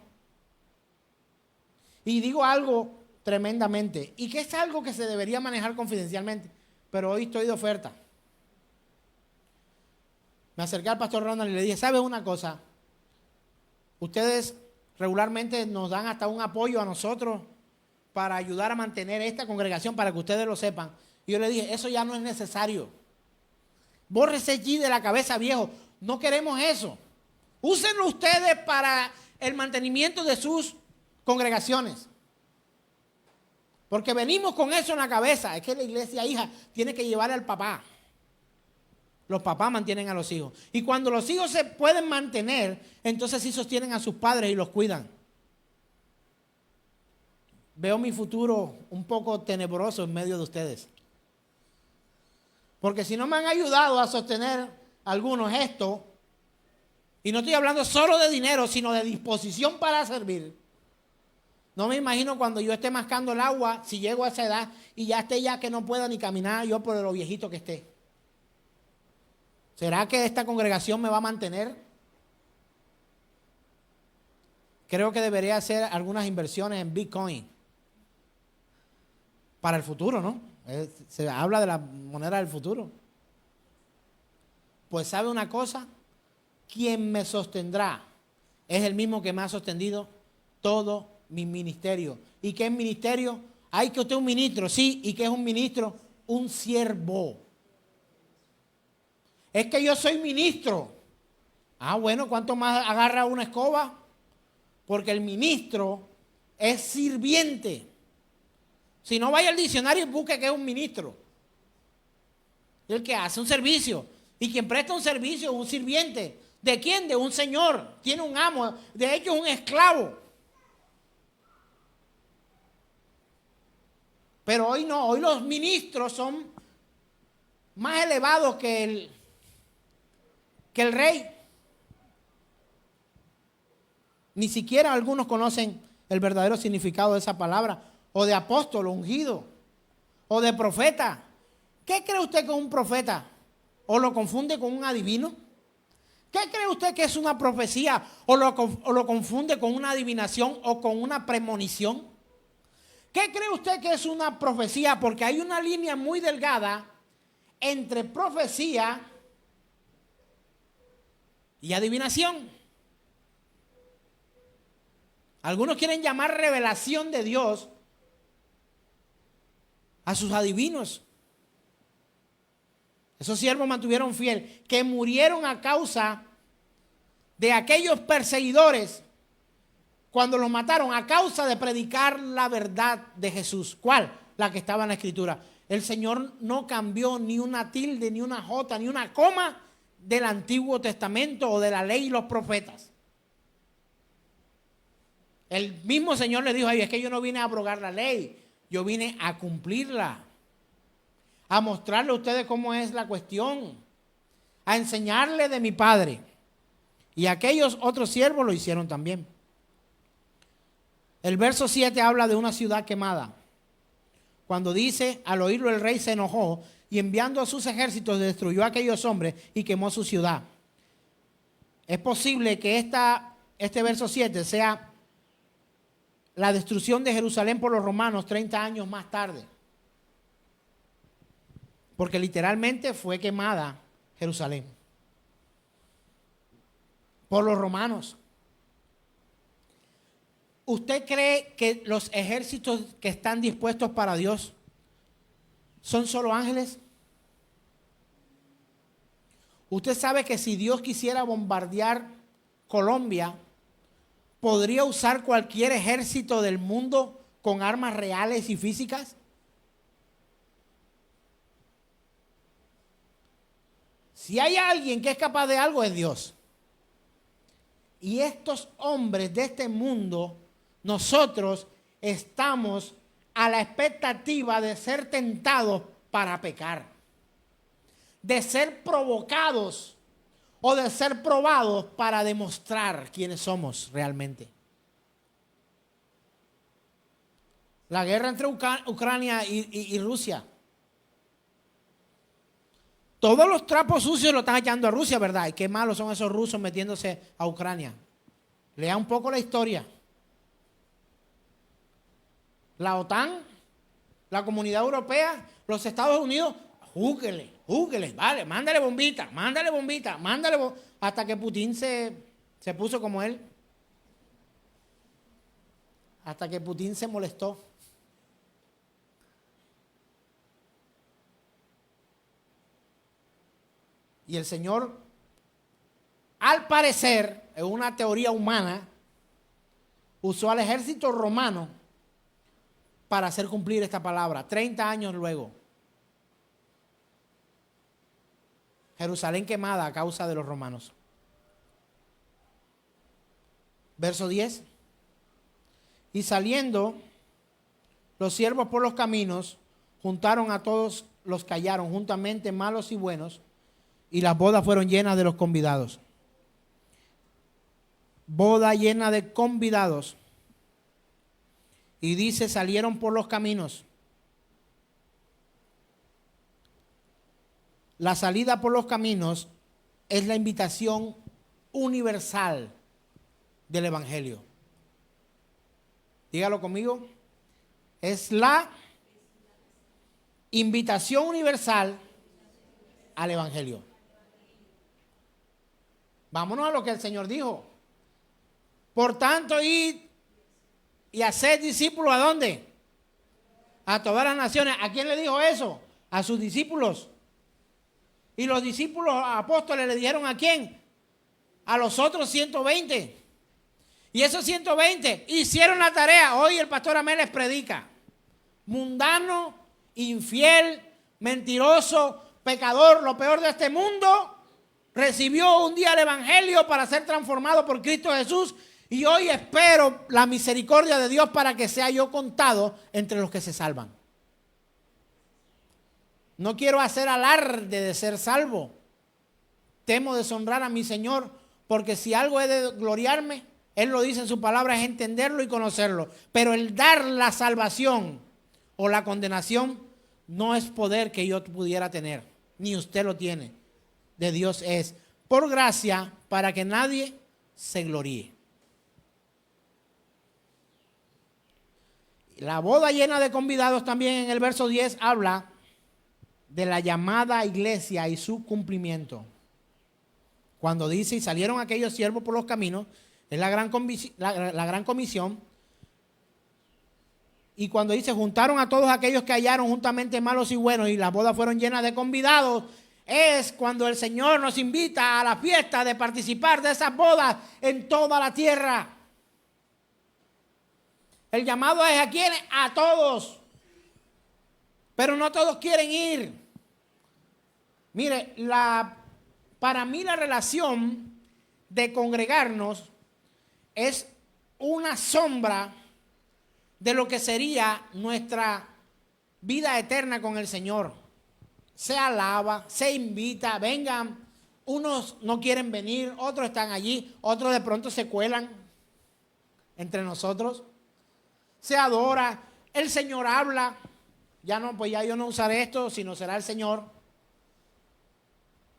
Y digo algo tremendamente, y que es algo que se debería manejar confidencialmente, pero hoy estoy de oferta. Me acerqué al pastor Ronald y le dije, ¿sabe una cosa? Ustedes regularmente nos dan hasta un apoyo a nosotros para ayudar a mantener esta congregación, para que ustedes lo sepan. Y yo le dije, eso ya no es necesario. Bórrese allí de la cabeza, viejo. No queremos eso. Úsenlo ustedes para el mantenimiento de sus congregaciones. Porque venimos con eso en la cabeza. Es que la iglesia hija tiene que llevar al papá. Los papás mantienen a los hijos. Y cuando los hijos se pueden mantener, entonces sí sostienen a sus padres y los cuidan. Veo mi futuro un poco tenebroso en medio de ustedes. Porque si no me han ayudado a sostener algunos esto, y no estoy hablando solo de dinero, sino de disposición para servir. No me imagino cuando yo esté mascando el agua, si llego a esa edad y ya esté ya que no pueda ni caminar yo por lo viejito que esté. ¿Será que esta congregación me va a mantener? Creo que debería hacer algunas inversiones en Bitcoin. Para el futuro, ¿no? Se habla de la moneda del futuro. Pues ¿sabe una cosa? Quien me sostendrá es el mismo que me ha sostenido todo mi ministerio. ¿Y qué es ministerio? Hay que usted es un ministro, sí. ¿Y qué es un ministro? Un siervo. Es que yo soy ministro. Ah, bueno, ¿cuánto más agarra una escoba? Porque el ministro es sirviente. Si no, vaya al diccionario y busque qué es un ministro. El que hace un servicio. Y quien presta un servicio es un sirviente. ¿De quién? De un señor. Tiene un amo. De hecho, es un esclavo. Pero hoy no. Hoy los ministros son más elevados que el rey. Ni siquiera algunos conocen el verdadero significado de esa palabra. O de apóstol, ungido. O de profeta. ¿Qué cree usted que es un profeta? ¿O lo confunde con un adivino? ¿Qué cree usted que es una profecía? ¿O lo confunde con una adivinación o con una premonición? ¿Qué cree usted que es una profecía? Porque hay una línea muy delgada entre profecía y adivinación. Algunos quieren llamar revelación de Dios a sus adivinos. Esos siervos mantuvieron fiel, que murieron a causa de aquellos perseguidores cuando los mataron, a causa de predicar la verdad de Jesús. ¿Cuál? La que estaba en la Escritura. El Señor no cambió ni una tilde, ni una jota, ni una coma del Antiguo Testamento o de la ley y los profetas. El mismo Señor le dijo: ay, es que yo no vine a abrogar la ley, yo vine a cumplirla. A mostrarle a ustedes cómo es la cuestión, a enseñarle de mi Padre. Y aquellos otros siervos lo hicieron también. El verso 7 habla de una ciudad quemada. Cuando dice: al oírlo el rey se enojó y enviando a sus ejércitos destruyó a aquellos hombres y quemó su ciudad. Es posible que este verso 7 sea la destrucción de Jerusalén por los romanos 30 años más tarde. Porque literalmente fue quemada Jerusalén por los romanos. ¿Usted cree que los ejércitos que están dispuestos para Dios son solo ángeles? Usted sabe que si Dios quisiera bombardear Colombia, ¿podría usar cualquier ejército del mundo con armas reales y físicas? Si hay alguien que es capaz de algo, es Dios. Y estos hombres de este mundo, nosotros estamos a la expectativa de ser tentados para pecar, de ser provocados o de ser probados para demostrar quiénes somos realmente. La guerra entre Ucrania y Rusia. Todos los trapos sucios lo están echando a Rusia, ¿verdad? Y qué malos son esos rusos metiéndose a Ucrania. Lea un poco la historia. La OTAN, la Comunidad Europea, los Estados Unidos, júguele, vale, mándale bombita, hasta que Putin se puso como él. Hasta que Putin se molestó. Y el Señor, al parecer, en una teoría humana, usó al ejército romano para hacer cumplir esta palabra. 30 años luego, Jerusalén quemada a causa de los romanos. Verso 10. Y saliendo los siervos por los caminos, juntaron a todos los que hallaron juntamente, malos y buenos, y las bodas fueron llenas de los convidados. Boda llena de convidados. Y dice: salieron por los caminos. La salida por los caminos es la invitación universal del Evangelio. Dígalo conmigo. Es la invitación universal al Evangelio. Vámonos a lo que el Señor dijo. Por tanto, id y haced discípulos, ¿a dónde? A todas las naciones. ¿A quién le dijo eso? A sus discípulos. Y los discípulos apóstoles le dijeron ¿a quién? A los otros 120. Y esos 120 hicieron la tarea. Hoy el pastor Amel les predica. Mundano, infiel, mentiroso, pecador, lo peor de este mundo, recibió un día el evangelio para ser transformado por Cristo Jesús. Y hoy espero la misericordia de Dios para que sea yo contado entre los que se salvan. No quiero hacer alarde de ser salvo. Temo deshonrar a mi Señor, porque si algo he de gloriarme, Él lo dice en su palabra, es entenderlo y conocerlo. Pero el dar la salvación o la condenación no es poder que yo pudiera tener, ni usted lo tiene. De Dios es, por gracia, para que nadie se gloríe. La boda llena de convidados también en el verso 10 habla de la llamada iglesia y su cumplimiento. Cuando dice, y salieron aquellos siervos por los caminos, es la gran comisión. Y cuando dice, juntaron a todos aquellos que hallaron juntamente malos y buenos, y las bodas fueron llenas de convidados, es cuando el Señor nos invita a la fiesta de participar de esas bodas en toda la tierra. El llamado es ¿a quiénes? A todos. Pero no todos quieren ir. Mire, para mí la relación de congregarnos es una sombra de lo que sería nuestra vida eterna con el Señor. Se alaba, se invita, vengan. Unos no quieren venir, otros están allí, otros de pronto se cuelan entre nosotros. Se adora, el Señor habla. Ya yo no usaré esto, sino será el Señor.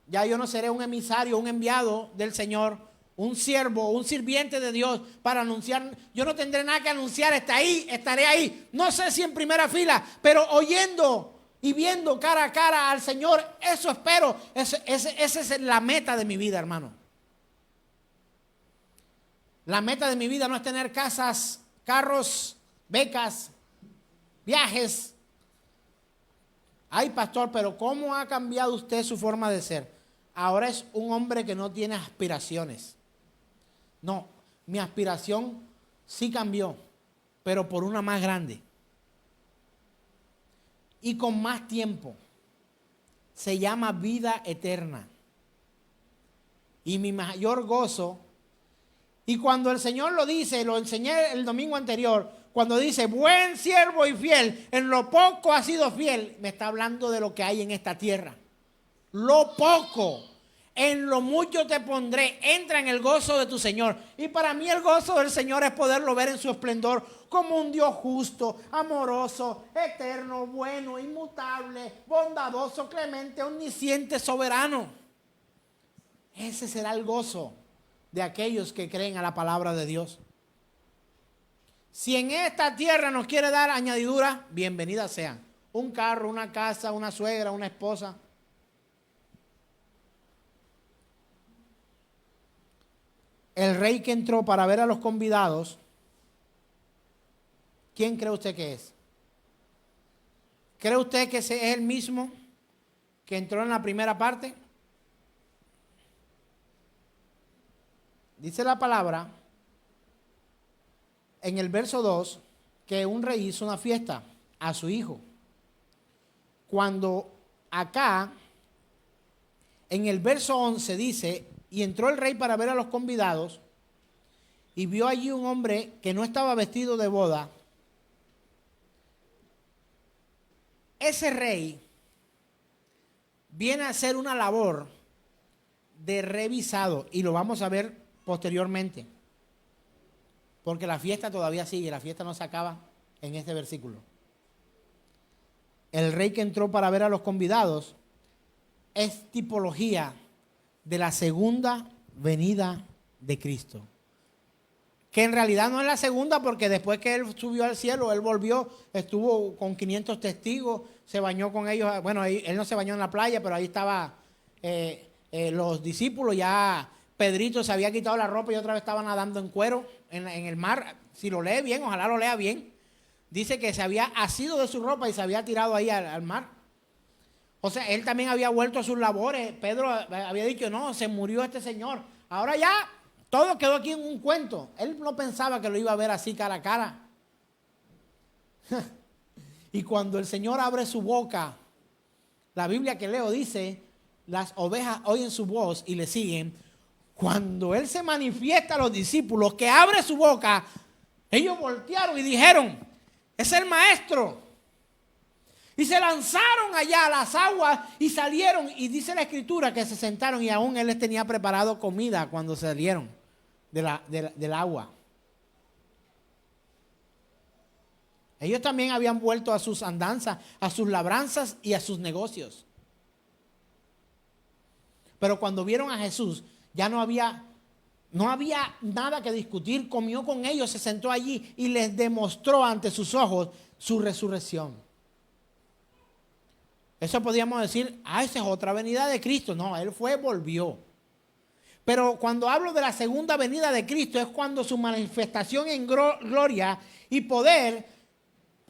Ya yo no seré un emisario, un enviado del Señor, un siervo, un sirviente de Dios para anunciar. Yo no tendré nada que anunciar, estaré ahí. No sé si en primera fila, pero oyendo y viendo cara a cara al Señor, eso espero. Esa es la meta de mi vida, hermano. La meta de mi vida no es tener casas, carros, becas, viajes. Ay, pastor, pero ¿cómo ha cambiado usted su forma de ser? Ahora es un hombre que no tiene aspiraciones. No, mi aspiración sí cambió, pero por una más grande. Y con más tiempo. Se llama vida eterna. Y mi mayor gozo, y cuando el Señor lo dice, lo enseñé el domingo anterior, cuando dice, buen siervo y fiel, en lo poco has sido fiel, me está hablando de lo que hay en esta tierra. Lo poco, en lo mucho te pondré, entra en el gozo de tu Señor. Y para mí el gozo del Señor es poderlo ver en su esplendor como un Dios justo, amoroso, eterno, bueno, inmutable, bondadoso, clemente, omnisciente, soberano. Ese será el gozo de aquellos que creen a la palabra de Dios. Si en esta tierra nos quiere dar añadidura, bienvenidas sean. Un carro, una casa, una suegra, una esposa. El rey que entró para ver a los convidados, ¿quién cree usted que es? ¿Cree usted que ese es el mismo que entró en la primera parte? Dice la palabra en el verso 2 que un rey hizo una fiesta a su hijo. Cuando acá en el verso 11 dice, y entró el rey para ver a los convidados y vio allí un hombre que no estaba vestido de boda. Ese rey viene a hacer una labor de revisado y lo vamos a ver posteriormente. Porque la fiesta todavía sigue, la fiesta no se acaba en este versículo. El rey que entró para ver a los convidados es tipología de la segunda venida de Cristo. Que en realidad no es la segunda, porque después que Él subió al cielo, Él volvió, estuvo con 500 testigos, se bañó con ellos. Bueno, Él no se bañó en la playa, pero ahí estaba los discípulos ya Pedrito se había quitado la ropa y otra vez estaba nadando en cuero en el mar. Si lo lee bien, ojalá lo lea bien. Dice que se había asido de su ropa y se había tirado ahí al mar. O sea, él también había vuelto a sus labores. Pedro había dicho, no, se murió este señor. Ahora ya todo quedó aquí en un cuento. Él no pensaba que lo iba a ver así cara a cara. Y cuando el Señor abre su boca, la Biblia que leo dice, las ovejas oyen su voz y le siguen. Cuando Él se manifiesta a los discípulos, que abre su boca, ellos voltearon y dijeron, es el Maestro. Y se lanzaron allá a las aguas y salieron. Y dice la Escritura que se sentaron y aún Él les tenía preparado comida cuando salieron del agua. Ellos también habían vuelto a sus andanzas, a sus labranzas y a sus negocios. Pero cuando vieron a Jesús, ya no había nada que discutir. Comió con ellos, se sentó allí y les demostró ante sus ojos su resurrección. Eso podríamos decir, esa es otra venida de Cristo. No, Él volvió. Pero cuando hablo de la segunda venida de Cristo es cuando su manifestación en gloria y poder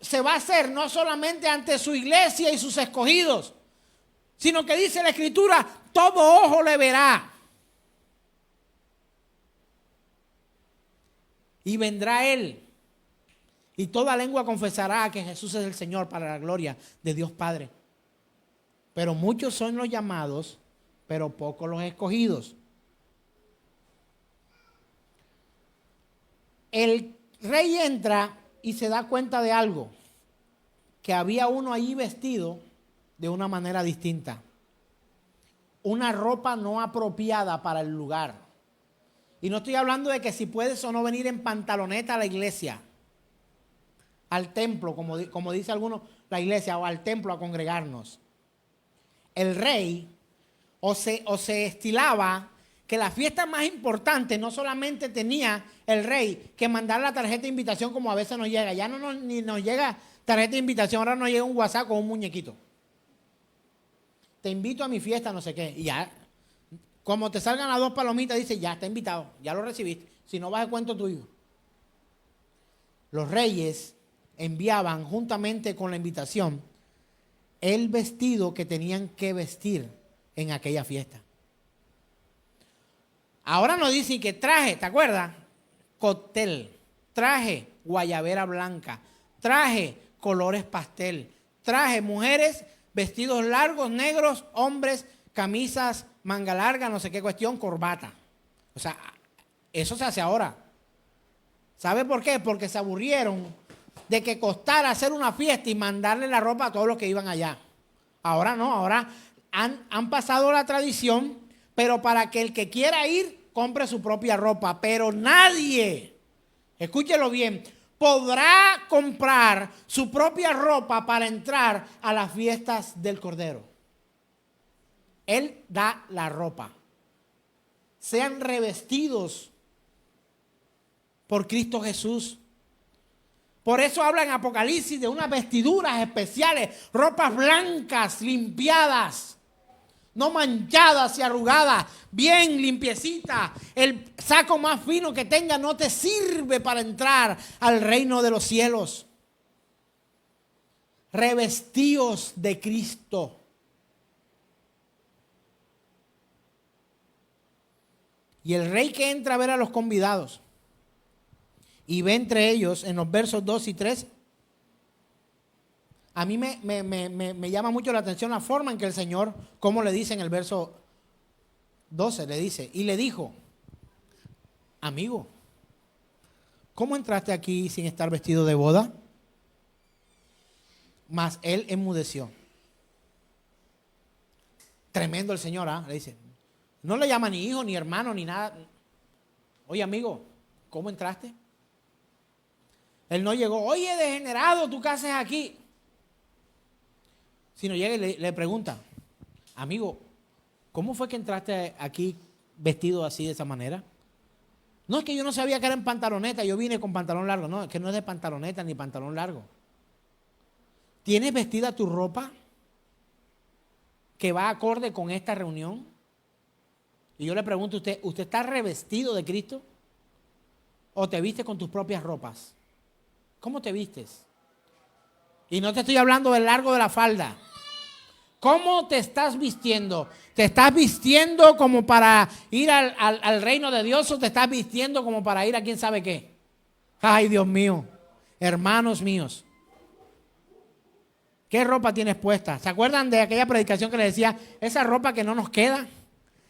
se va a hacer no solamente ante su iglesia y sus escogidos, sino que dice la Escritura, todo ojo le verá. Y vendrá Él. Y toda lengua confesará que Jesús es el Señor para la gloria de Dios Padre. Pero muchos son los llamados, pero pocos los escogidos. El rey entra y se da cuenta de algo, que había uno allí vestido de una manera distinta. Una ropa no apropiada para el lugar. Y no estoy hablando de que si puedes o no venir en pantaloneta a la iglesia, al templo, como dice algunos, la iglesia, o al templo a congregarnos. El rey o se estilaba que la fiesta más importante no solamente tenía el rey que mandar la tarjeta de invitación como a veces nos llega. Ya ni nos llega tarjeta de invitación, ahora nos llega un WhatsApp con un muñequito. Te invito a mi fiesta, no sé qué. Y ya, como te salgan las 2 palomitas, dice, ya está invitado, ya lo recibiste. Si no vas a cuento tuyo. Los reyes enviaban juntamente con la invitación el vestido que tenían que vestir en aquella fiesta. Ahora nos dicen que traje, ¿te acuerdas? Cóctel, traje guayabera blanca, traje colores pastel, traje mujeres vestidos largos negros, hombres camisas manga larga, no sé qué cuestión, corbata. O sea, eso se hace ahora. ¿Sabe por qué? Porque se aburrieron de que costara hacer una fiesta y mandarle la ropa a todos los que iban allá. Ahora no, ahora han pasado la tradición, pero para que el que quiera ir, compre su propia ropa. Pero nadie, escúchelo bien, podrá comprar su propia ropa para entrar a las fiestas del Cordero. Él da la ropa. Sean revestidos por Cristo Jesús. Por eso habla en Apocalipsis de unas vestiduras especiales, ropas blancas, limpiadas, no manchadas y arrugadas, bien limpiecita. El saco más fino que tenga no te sirve para entrar al reino de los cielos. Revestidos de Cristo. Y el rey que entra a ver a los convidados y ve entre ellos en los versos 2 y 3, a mí me llama mucho la atención la forma en que el Señor, como le dice en el verso 12, le dice, y le dijo, amigo, ¿cómo entraste aquí sin estar vestido de boda? Mas él enmudeció. Tremendo el Señor, ¿ah? Le dice, no le llama ni hijo, ni hermano, ni nada. Oye, amigo, ¿cómo entraste? Él no llegó, oye, degenerado, ¿tú qué haces aquí? Sino llega y le pregunta, amigo, ¿cómo fue que entraste aquí vestido así de esa manera? No, es que yo no sabía que era en pantaloneta, yo vine con pantalón largo. No, es que no es de pantaloneta ni pantalón largo. ¿Tienes vestida tu ropa que va acorde con esta reunión? Y yo le pregunto a usted, ¿usted está revestido de Cristo? ¿O te vistes con tus propias ropas? ¿Cómo te vistes? Y no te estoy hablando del largo de la falda. ¿Cómo te estás vistiendo? ¿Te estás vistiendo como para ir al reino de Dios o te estás vistiendo como para ir a quién sabe qué? Ay, Dios mío, hermanos míos. ¿Qué ropa tienes puesta? ¿Se acuerdan de aquella predicación que les decía, esa ropa que no nos queda?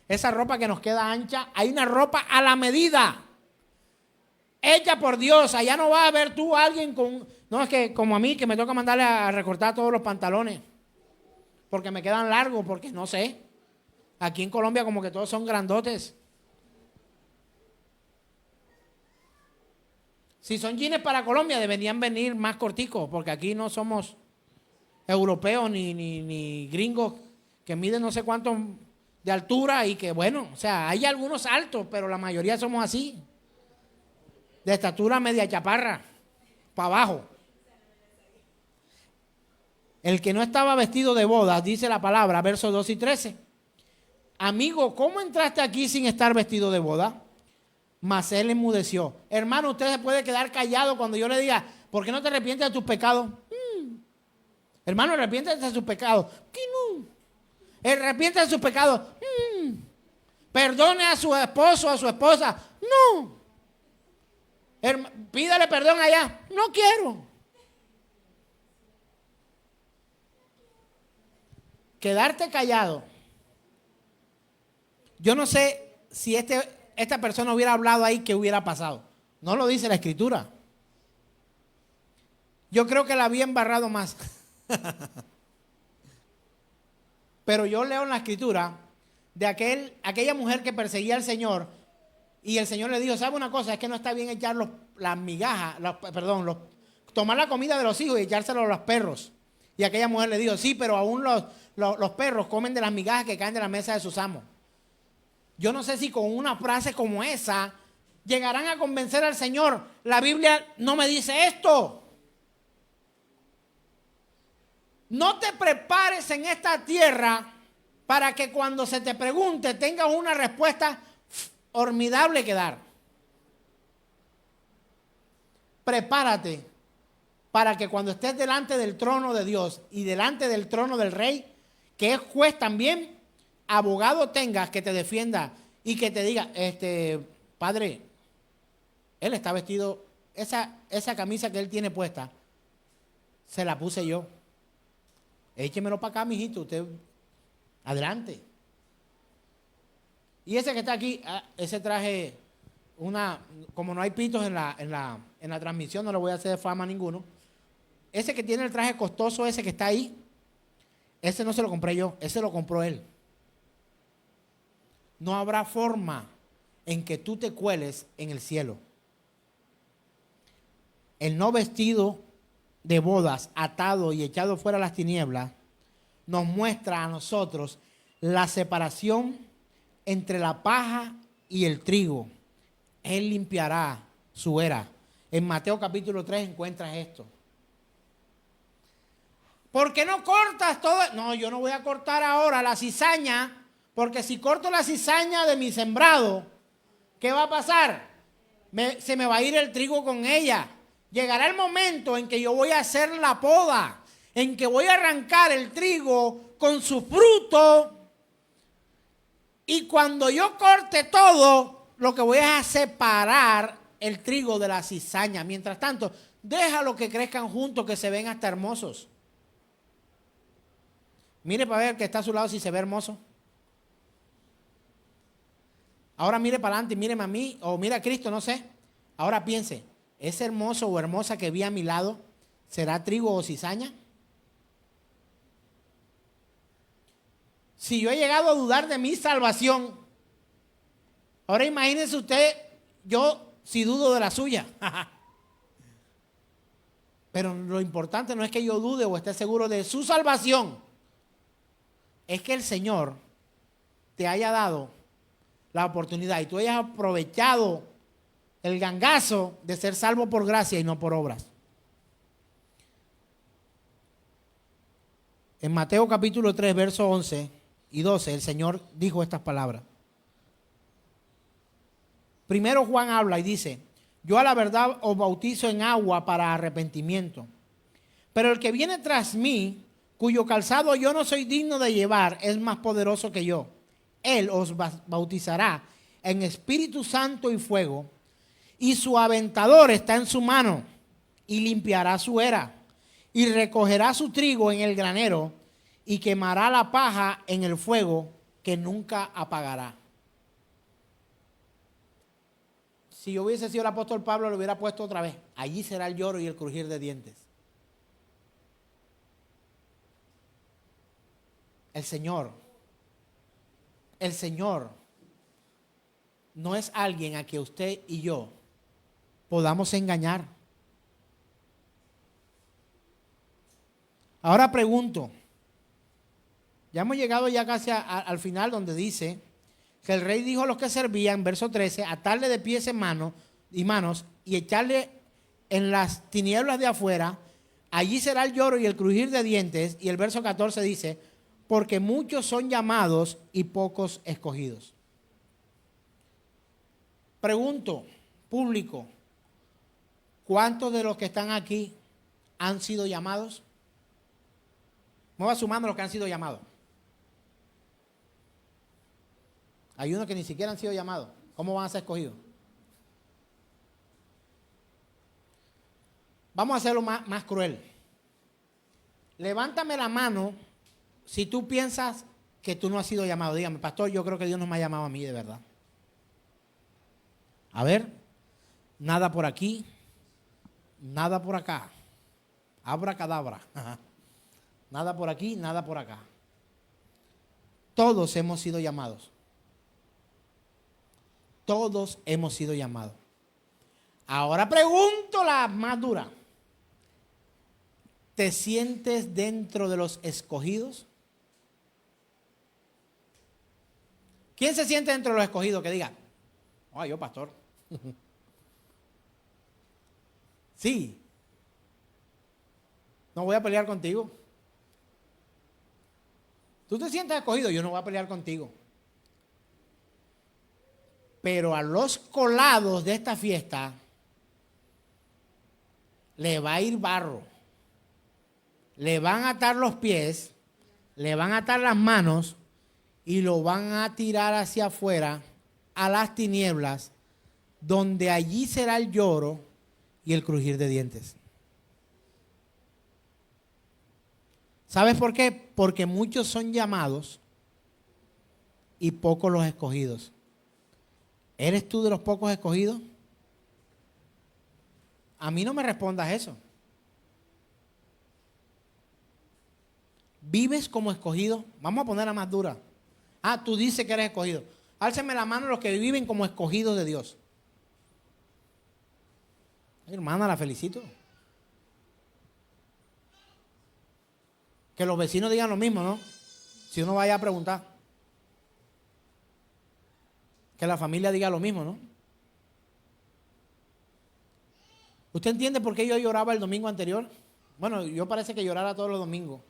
Esa ropa que nos queda ancha. Hay una ropa a la medida, hecha por Dios. Allá no va a haber tú alguien con... No, es que como a mí, que me toca mandarle a recortar todos los pantalones. Porque me quedan largos, porque no sé. Aquí en Colombia como que todos son grandotes. Si son jeans para Colombia, deberían venir más corticos, porque aquí no somos europeos ni gringos que miden no sé cuánto de altura y que bueno, o sea, hay algunos altos, pero la mayoría somos así. De estatura media chaparra, para abajo. El que no estaba vestido de bodas, dice la palabra, versos 2 y 13. Amigo, ¿cómo entraste aquí sin estar vestido de boda? Mas él enmudeció. Hermano, usted se puede quedar callado cuando yo le diga, ¿por qué no te arrepientes de tus pecados? Hermano, arrepiéntete de sus pecados. ¿Qué no? Arrepiéntete de sus pecados. Perdone a su esposo, a su esposa. No. Pídale perdón allá. No quiero. Quedarte callado. Yo no sé si esta persona hubiera hablado ahí, ¿qué hubiera pasado? No lo dice la escritura. Yo creo que la había embarrado más. Pero yo leo en la escritura de aquella mujer que perseguía al Señor y el Señor le dijo, ¿sabe una cosa? Es que no está bien echar las migajas, tomar la comida de los hijos y echárselo a los perros. Y aquella mujer le dijo, sí, pero aún los perros comen de las migajas que caen de la mesa de sus amos. Yo no sé si con una frase como esa llegarán a convencer al Señor. La Biblia no me dice esto. No te prepares en esta tierra para que cuando se te pregunte tengas una respuesta formidable que dar. Prepárate para que cuando estés delante del trono de Dios y delante del trono del Rey, que es juez también, abogado tengas que te defienda y que te diga, padre, él está vestido, esa camisa que él tiene puesta, se la puse yo. Échemelo para acá, mijito, usted, adelante. Y ese que está aquí, ese traje, como no hay pitos en la transmisión, no le voy a hacer fama a ninguno. Ese que tiene el traje costoso, ese que está ahí, ese no se lo compré yo, ese lo compró él. No habrá forma en que tú te cueles en el cielo. El no vestido de bodas, atado y echado fuera a las tinieblas, nos muestra a nosotros la separación entre la paja y el trigo. Él limpiará su era. En Mateo capítulo 3 encuentras esto. ¿Por qué no cortas todo? No, yo no voy a cortar ahora la cizaña, porque si corto la cizaña de mi sembrado, ¿qué va a pasar? Se me va a ir el trigo con ella. Llegará el momento en que yo voy a hacer la poda, en que voy a arrancar el trigo con su fruto. Y cuando yo corte todo, lo que voy a separar el trigo de la cizaña. Mientras tanto, déjalo que crezcan juntos, que se ven hasta hermosos. Mire para ver que está a su lado si se ve hermoso. Ahora mire para adelante, míreme a mí, o mira a Cristo, no sé. Ahora piense, ¿ese hermoso o hermosa que vi a mi lado será trigo o cizaña? Si yo he llegado a dudar de mi salvación, ahora imagínese usted, yo si dudo de la suya. Pero lo importante no es que yo dude o esté seguro de su salvación. Es que el Señor te haya dado la oportunidad y tú hayas aprovechado el gangazo de ser salvo por gracia y no por obras. En Mateo capítulo 3, versos 11 y 12, el Señor dijo estas palabras. Primero Juan habla y dice, yo a la verdad os bautizo en agua para arrepentimiento. Pero el que viene tras mí, cuyo calzado yo no soy digno de llevar, es más poderoso que yo. Él os bautizará en Espíritu Santo y fuego, y su aventador está en su mano, y limpiará su era, y recogerá su trigo en el granero, y quemará la paja en el fuego que nunca apagará. Si yo hubiese sido el apóstol Pablo, lo hubiera puesto otra vez. Allí será el lloro y el crujir de dientes. El Señor no es alguien a que usted y yo podamos engañar. Ahora pregunto, ya hemos llegado ya casi al final donde dice que el rey dijo a los que servían, verso 13, atarle de pies y manos y echarle en las tinieblas de afuera, allí será el lloro y el crujir de dientes. Y el verso 14 dice, porque muchos son llamados y pocos escogidos. Pregunto, público, ¿cuántos de los que están aquí han sido llamados? Mueva su mano los que han sido llamados. Hay unos que ni siquiera han sido llamados. ¿Cómo van a ser escogidos? Vamos a hacerlo más cruel. Levántame la mano si tú piensas que tú no has sido llamado. Dígame, pastor, yo creo que Dios no me ha llamado a mí de verdad. A ver, nada por aquí, nada por acá. Abracadabra. Nada por aquí, nada por acá. Todos hemos sido llamados. Todos hemos sido llamados. Ahora pregunto la más dura. ¿Te sientes dentro de los escogidos? ¿Quién se siente dentro de los escogidos? Que diga, yo pastor. Sí. No voy a pelear contigo. Tú te sientes escogido, yo no voy a pelear contigo. Pero a los colados de esta fiesta le va a ir barro. Le van a atar los pies, le van a atar las manos y lo van a tirar hacia afuera a las tinieblas, donde allí será el lloro y el crujir de dientes. ¿Sabes por qué? Porque muchos son llamados y pocos los escogidos. ¿Eres tú de los pocos escogidos? A mí no me respondas eso. ¿Vives como escogido? Vamos a ponerla más dura. Tú dices que eres escogido. Álceme la mano los que viven como escogidos de Dios. Ay, hermana, la felicito. Que los vecinos digan lo mismo, ¿no? Si uno vaya a preguntar. Que la familia diga lo mismo, ¿no? ¿Usted entiende por qué yo lloraba el domingo anterior? Bueno, yo parece que llorara todos los domingos.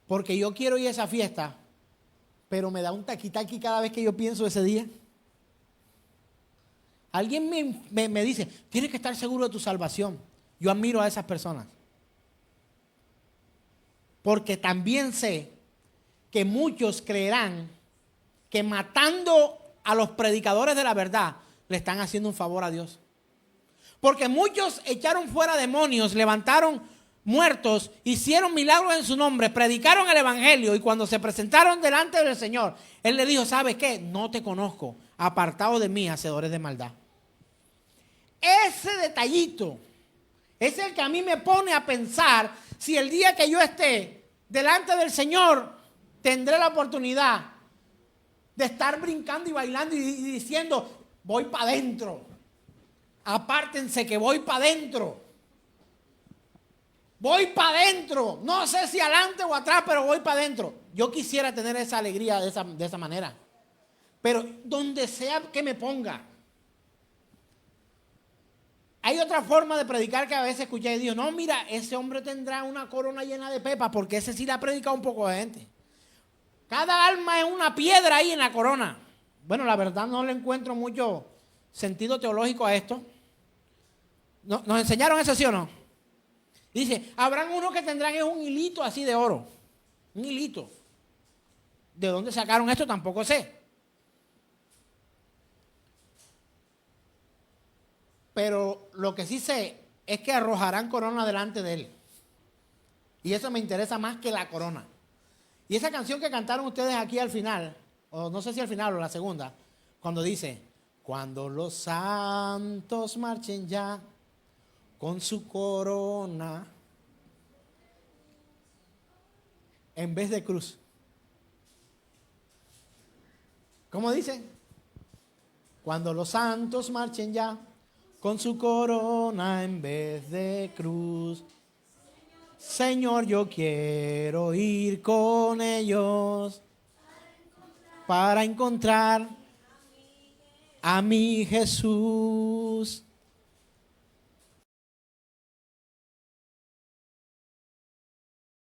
Porque yo quiero ir a esa fiesta, pero me da un taquitaqui cada vez que yo pienso ese día. Alguien me dice, tienes que estar seguro de tu salvación. Yo admiro a esas personas. Porque también sé que muchos creerán que matando a los predicadores de la verdad le están haciendo un favor a Dios. Porque muchos echaron fuera demonios, levantaron muertos, hicieron milagros en su nombre, predicaron el evangelio, y cuando se presentaron delante del Señor, Él le dijo, ¿sabes qué? No te conozco, apartado de mí, hacedores de maldad. Ese detallito es el que a mí me pone a pensar si el día que yo esté delante del Señor tendré la oportunidad de estar brincando y bailando y diciendo, voy para adentro. Apártense que voy para adentro. Voy para adentro. No sé si adelante o atrás, pero voy para adentro. Yo quisiera tener esa alegría de esa manera. Pero donde sea que me ponga. Hay otra forma de predicar que a veces escuché y digo, no, mira, ese hombre tendrá una corona llena de pepas porque ese sí le ha predicado un poco de gente. Cada alma es una piedra ahí en la corona. Bueno, la verdad no le encuentro mucho sentido teológico a esto. ¿Nos enseñaron eso, sí o no? Dice, habrán unos que tendrán un hilito así de oro. Un hilito. ¿De dónde sacaron esto? Tampoco sé. Pero lo que sí sé es que arrojarán corona delante de él. Y eso me interesa más que la corona. Y esa canción que cantaron ustedes aquí al final, o no sé si al final o la segunda, cuando dice, cuando los santos marchen ya con su corona en vez de cruz. ¿Cómo dice? Cuando los santos marchen ya con su corona en vez de cruz. Señor, yo quiero ir con ellos para encontrar a mi Jesús.